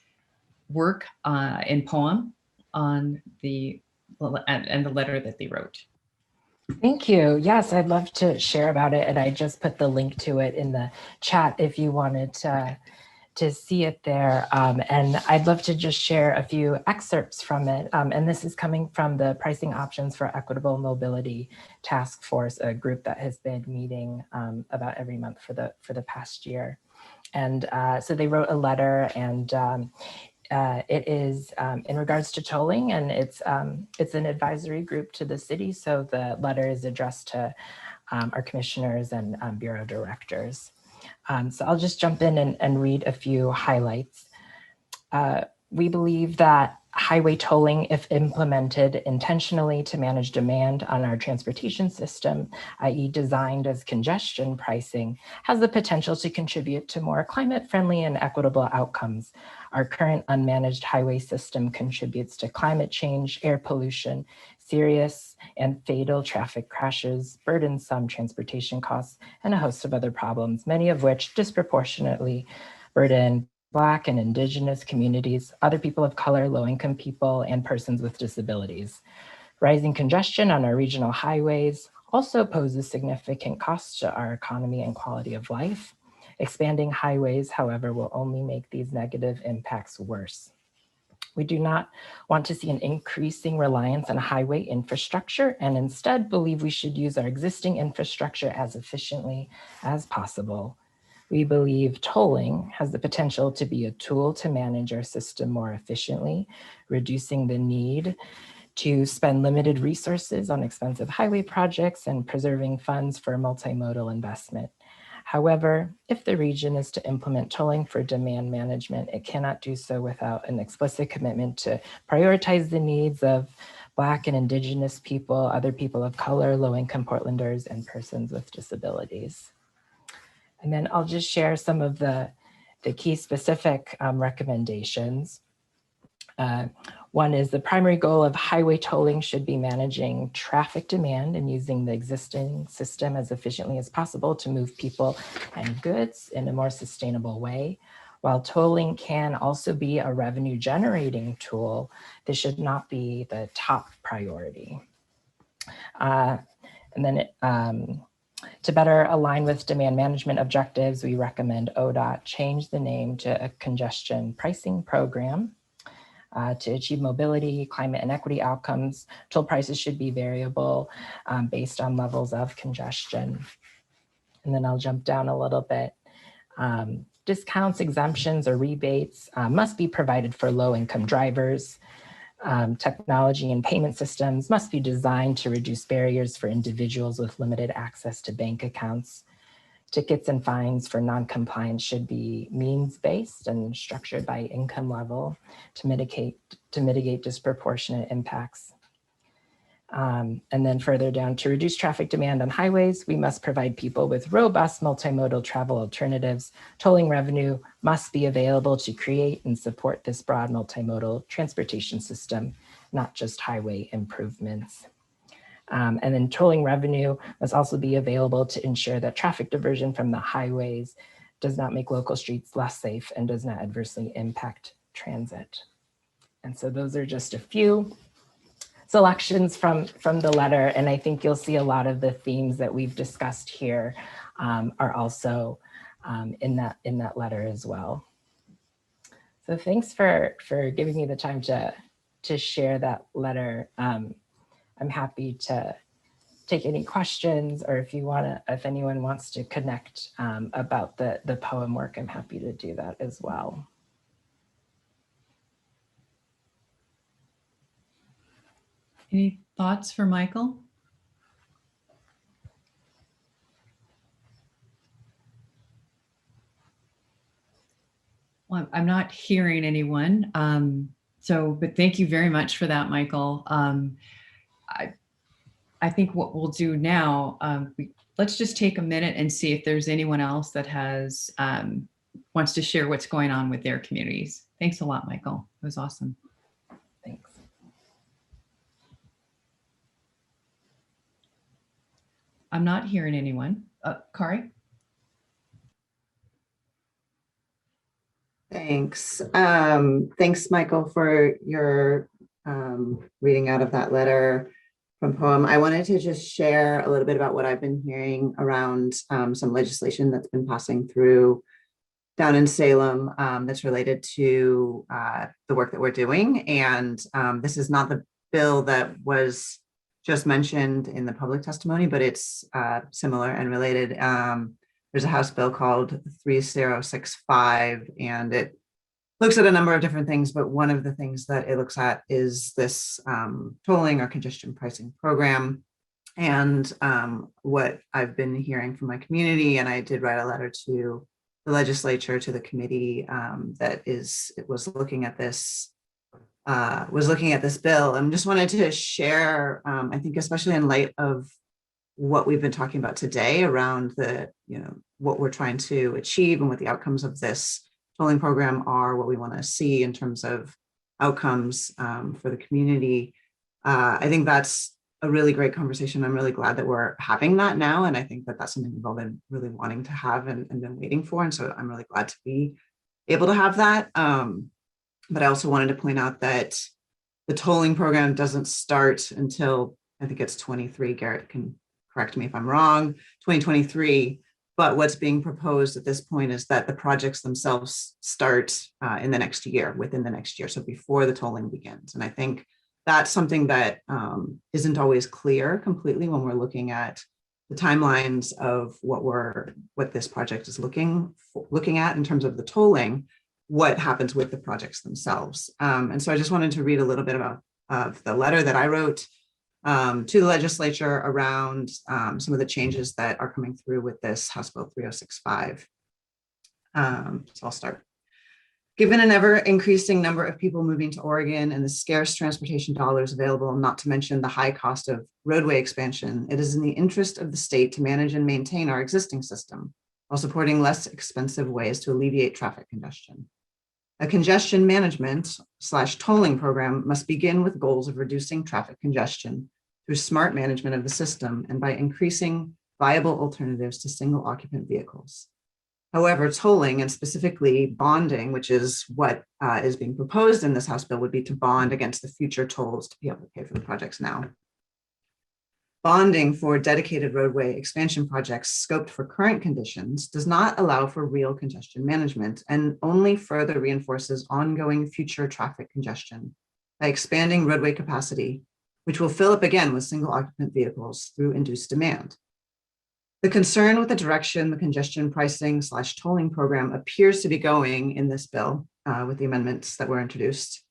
work and poem on the letter that they wrote. Thank you. Yes, I'd love to share about it. And I just put the link to it in the chat if you wanted to see it there. And I'd love to just share a few excerpts from it. And this is coming from the Pricing Options for Equitable Mobility Task Force, a group that has been meeting about every month for the past year. And so they wrote a letter, and it is in regards to tolling, and it's an advisory group to the city. So the letter is addressed to our commissioners and bureau directors. So I'll just jump in and read a few highlights. We believe that highway tolling, if implemented intentionally to manage demand on our transportation system, i.e. designed as congestion pricing, has the potential to contribute to more climate-friendly and equitable outcomes. Our current unmanaged highway system contributes to climate change, air pollution, serious and fatal traffic crashes, burdensome transportation costs, and a host of other problems, many of which disproportionately burden Black and Indigenous communities, other people of color, low-income people, and persons with disabilities. Rising congestion on our regional highways also poses significant costs to our economy and quality of life. Expanding highways, however, will only make these negative impacts worse. We do not want to see an increasing reliance on highway infrastructure, and instead believe we should use our existing infrastructure as efficiently as possible. We believe tolling has the potential to be a tool to manage our system more efficiently, reducing the need to spend limited resources on expensive highway projects and preserving funds for multimodal investment. However, if the region is to implement tolling for demand management, it cannot do so without an explicit commitment to prioritize the needs of Black and Indigenous people, other people of color, low-income Portlanders, and persons with disabilities. And then I'll just share some of the key specific recommendations. One is the primary goal of highway tolling should be managing traffic demand and using the existing system as efficiently as possible to move people and goods in a more sustainable way. While tolling can also be a revenue generating tool, this should not be the top priority. To better align with demand management objectives, we recommend ODOT change the name to a congestion pricing program. To achieve mobility, climate, and equity outcomes, toll prices should be variable based on levels of congestion. And then I'll jump down a little bit. Discounts, exemptions, or rebates must be provided for low-income drivers. Technology and payment systems must be designed to reduce barriers for individuals with limited access to bank accounts. Tickets and fines for non-compliance should be means-based and structured by income level to mitigate disproportionate impacts. And then further down, to reduce traffic demand on highways, we must provide people with robust multimodal travel alternatives. Tolling revenue must be available to create and support this broad multimodal transportation system, not just highway improvements. And then tolling revenue must also be available to ensure that traffic diversion from the highways does not make local streets less safe and does not adversely impact transit. And so those are just a few selections from the letter, and I think you'll see a lot of the themes that we've discussed here are also in that letter as well. So thanks for giving me the time to share that letter. I'm happy to take any questions, or if anyone wants to connect about the poem work, I'm happy to do that as well. Any thoughts for Michael? Well, I'm not hearing anyone. But thank you very much for that, Michael. I think what we'll do now, let's just take a minute and see if there's anyone else that has wants to share what's going on with their communities. Thanks a lot, Michael. It was awesome. Thanks. I'm not hearing anyone. Kari? Thanks. Thanks, Michael, for your reading out of that letter from Poem. I wanted to just share a little bit about what I've been hearing around some legislation that's been passing through down in Salem that's related to the work that we're doing. And this is not the bill that was just mentioned in the public testimony, but it's similar and related. There's a House bill called 3065, and it looks at a number of different things, but one of the things that it looks at is this tolling or congestion pricing program. And what I've been hearing from my community, and I did write a letter to the legislature, to the committee that was looking at this bill, and just wanted to share, I think, especially in light of what we've been talking about today around what we're trying to achieve and what the outcomes of this tolling program are, what we want to see in terms of outcomes for the community. I think that's a really great conversation. I'm really glad that we're having that now. And I think that that's something we've all been really wanting to have and been waiting for. And so I'm really glad to be able to have that. But I also wanted to point out that the tolling program doesn't start until, I think it's 23, Garrett can correct me if I'm wrong, 2023. But what's being proposed at this point is that the projects themselves start within the next year, so before the tolling begins. And I think that's something that isn't always clear completely when we're looking at the timelines of what this project is looking at in terms of the tolling, what happens with the projects themselves. And so I just wanted to read a little bit of the letter that I wrote to the legislature around some of the changes that are coming through with this House Bill 3065. So I'll start. Given an ever increasing number of people moving to Oregon and the scarce transportation dollars available, not to mention the high cost of roadway expansion, it is in the interest of the state to manage and maintain our existing system while supporting less expensive ways to alleviate traffic congestion. A congestion management / tolling program must begin with goals of reducing traffic congestion through smart management of the system and by increasing viable alternatives to single occupant vehicles. However, tolling, and specifically bonding, which is what is being proposed in this House bill, would be to bond against the future tolls to be able to pay for the projects now. Bonding for dedicated roadway expansion projects scoped for current conditions does not allow for real congestion management and only further reinforces ongoing future traffic congestion by expanding roadway capacity, which will fill up again with single occupant vehicles through induced demand. The concern with the direction the congestion pricing / tolling program appears to be going in this bill with the amendments that were introduced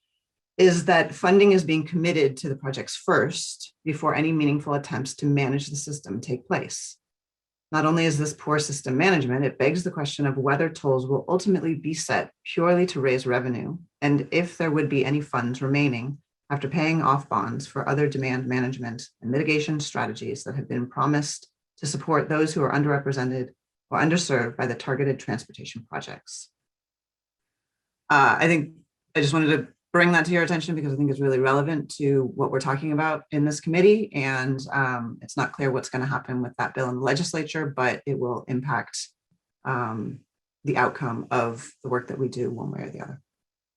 is that funding is being committed to the projects first before any meaningful attempts to manage the system take place. Not only is this poor system management, it begs the question of whether tolls will ultimately be set purely to raise revenue, and if there would be any funds remaining after paying off bonds for other demand management and mitigation strategies that have been promised to support those who are underrepresented or underserved by the targeted transportation projects. I think I just wanted to bring that to your attention because I think it's really relevant to what we're talking about in this committee. And it's not clear what's going to happen with that bill in the legislature, but it will impact the outcome of the work that we do one way or the other.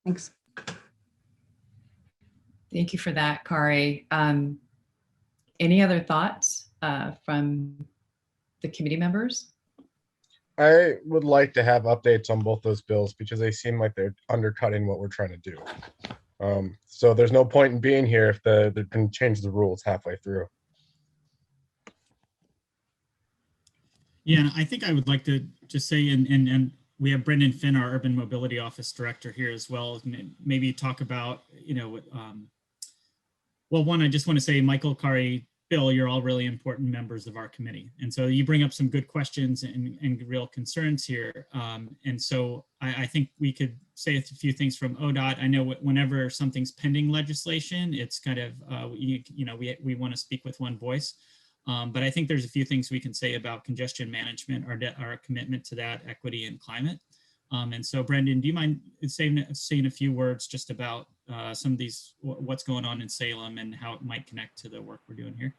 Thanks. Thank you for that, Kari. Any other thoughts from the committee members? I would like to have updates on both those bills because they seem like they're undercutting what we're trying to do. So there's no point in being here if they're going to change the rules halfway through. Yeah, and I think I would like to just say, and we have Brendan Finn, our Urban Mobility Office Director here as well, maybe talk about, well, one, I just want to say, Michael, Kari, Bill, you're all really important members of our committee. And so you bring up some good questions and real concerns here. And so I think we could say a few things from ODOT. I know whenever something's pending legislation, it's kind of, we want to speak with one voice. But I think there's a few things we can say about congestion management, our commitment to that, equity and climate. And so Brendan, do you mind saying a few words just about some of these, what's going on in Salem and how it might connect to the work we're doing here?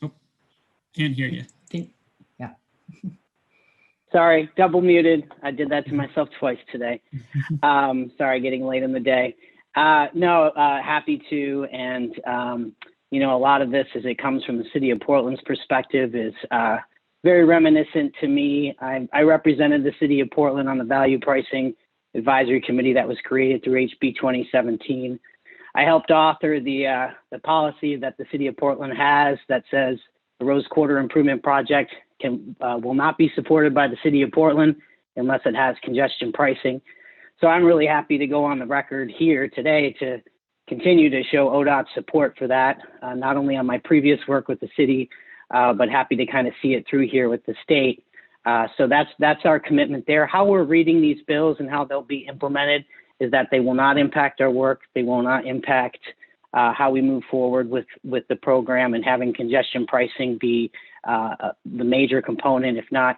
Oh, can't hear you. Yeah. Sorry, double muted. I did that to myself twice today. Sorry, getting late in the day. Happy to. And, a lot of this, as it comes from the city of Portland's perspective, is very reminiscent to me. I represented the city of Portland on the Value Pricing Advisory Committee that was created through HB 2017. I helped author the policy that the city of Portland has that says the Rose Quarter Improvement Project will not be supported by the city of Portland unless it has congestion pricing. So I'm really happy to go on the record here today to continue to show ODOT's support for that, not only on my previous work with the city, but happy to kind of see it through here with the state. So that's our commitment there. How we're reading these bills and how they'll be implemented is that they will not impact our work. They will not impact how we move forward with the program, and having congestion pricing be the major component. If not,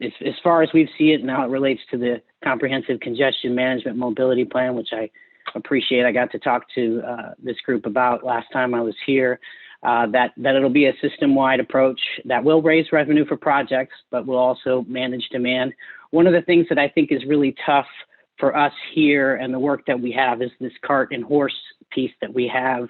as far as we see it and how it relates to the Comprehensive Congestion Management Mobility Plan, which I appreciate. I got to talk to this group about last time I was here, that it'll be a system-wide approach that will raise revenue for projects, but will also manage demand. One of the things that I think is really tough for us here and the work that we have is this cart and horse piece that we have.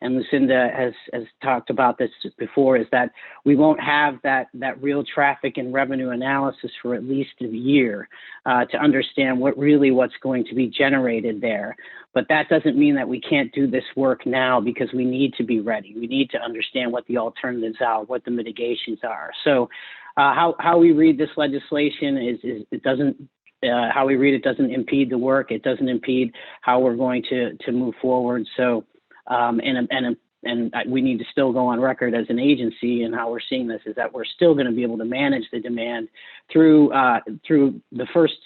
And Lucinda has talked about this before, is that we won't have that real traffic and revenue analysis for at least a year to understand what's going to be generated there. But that doesn't mean that we can't do this work now, because we need to be ready. We need to understand what the alternatives are, what the mitigations are. So how we read this legislation is it doesn't, how we read it doesn't impede the work. It doesn't impede how we're going to move forward. So we need to still go on record as an agency, and how we're seeing this is that we're still going to be able to manage the demand through the first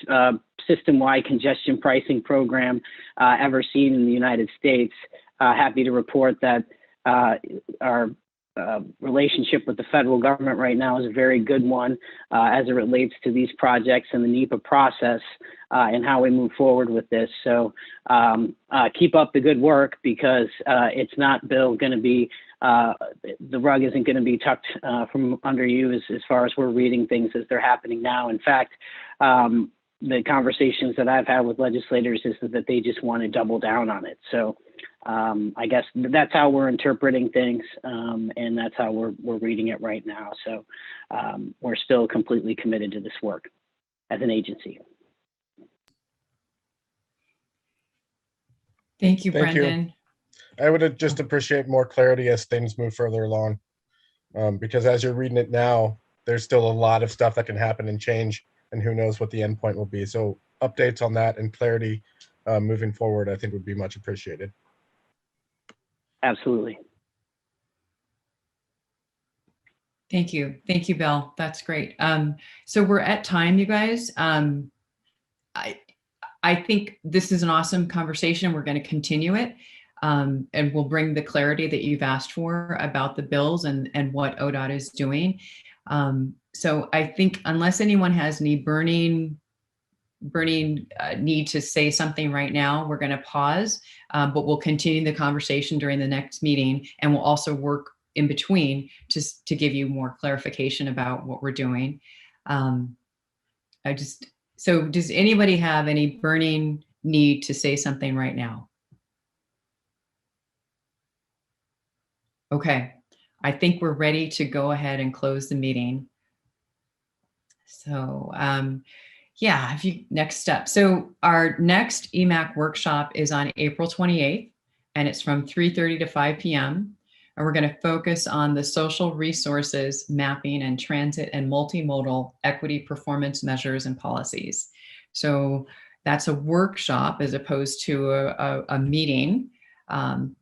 system-wide congestion pricing program ever seen in the United States. Happy to report that our relationship with the federal government right now is a very good one as it relates to these projects and the NEPA process and how we move forward with this. So keep up the good work, because it's not, Bill, going to be, the rug isn't going to be tucked from under you as far as we're reading things as they're happening now. In fact, the conversations that I've had with legislators is that they just want to double down on it. So I guess that's how we're interpreting things, and that's how we're reading it right now. So we're still completely committed to this work as an agency. Thank you, Brendan. I would just appreciate more clarity as things move further along, because as you're reading it now, there's still a lot of stuff that can happen and change, and who knows what the end point will be. So updates on that and clarity moving forward, I think, would be much appreciated. Absolutely. Thank you. Thank you, Bill. That's great. So we're at time, you guys. I think this is an awesome conversation. We're going to continue it. And we'll bring the clarity that you've asked for about the bills and what ODOT is doing. So I think unless anyone has any burning need to say something right now, we're going to pause, but we'll continue the conversation during the next meeting, and we'll also work in between to give you more clarification about what we're doing. So does anybody have any burning need to say something right now? Okay, I think we're ready to go ahead and close the meeting. So yeah, next step. So our next Emac workshop is on April 28th, and it's from 3:30 to 5 p.m. And we're going to focus on the social resources mapping and transit and multimodal equity performance measures and policies. So that's a workshop as opposed to a meeting.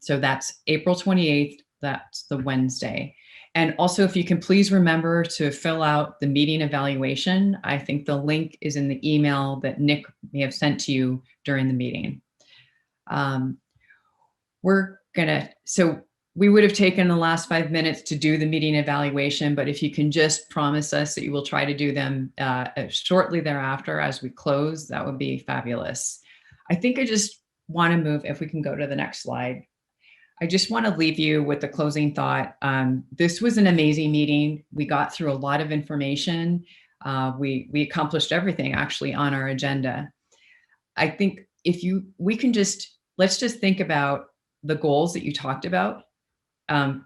So that's April 28th. That's the Wednesday. And also, if you can please remember to fill out the meeting evaluation. I think the link is in the email that Nick may have sent to you during the meeting. So we would have taken the last 5 minutes to do the meeting evaluation, but if you can just promise us that you will try to do them shortly thereafter as we close, that would be fabulous. I think I just want to move, if we can go to the next slide. I just want to leave you with a closing thought. This was an amazing meeting. We got through a lot of information. We accomplished everything actually on our agenda. I think let's just think about the goals that you talked about,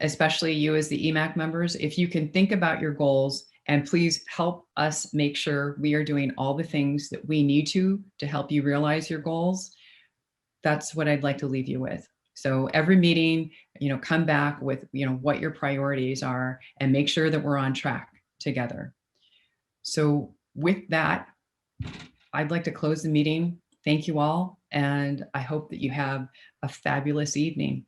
especially you as the Emac members. If you can think about your goals, and please help us make sure we are doing all the things that we need to help you realize your goals. That's what I'd like to leave you with. So every meeting, come back with, what your priorities are and make sure that we're on track together. So with that, I'd like to close the meeting. Thank you all. And I hope that you have a fabulous evening.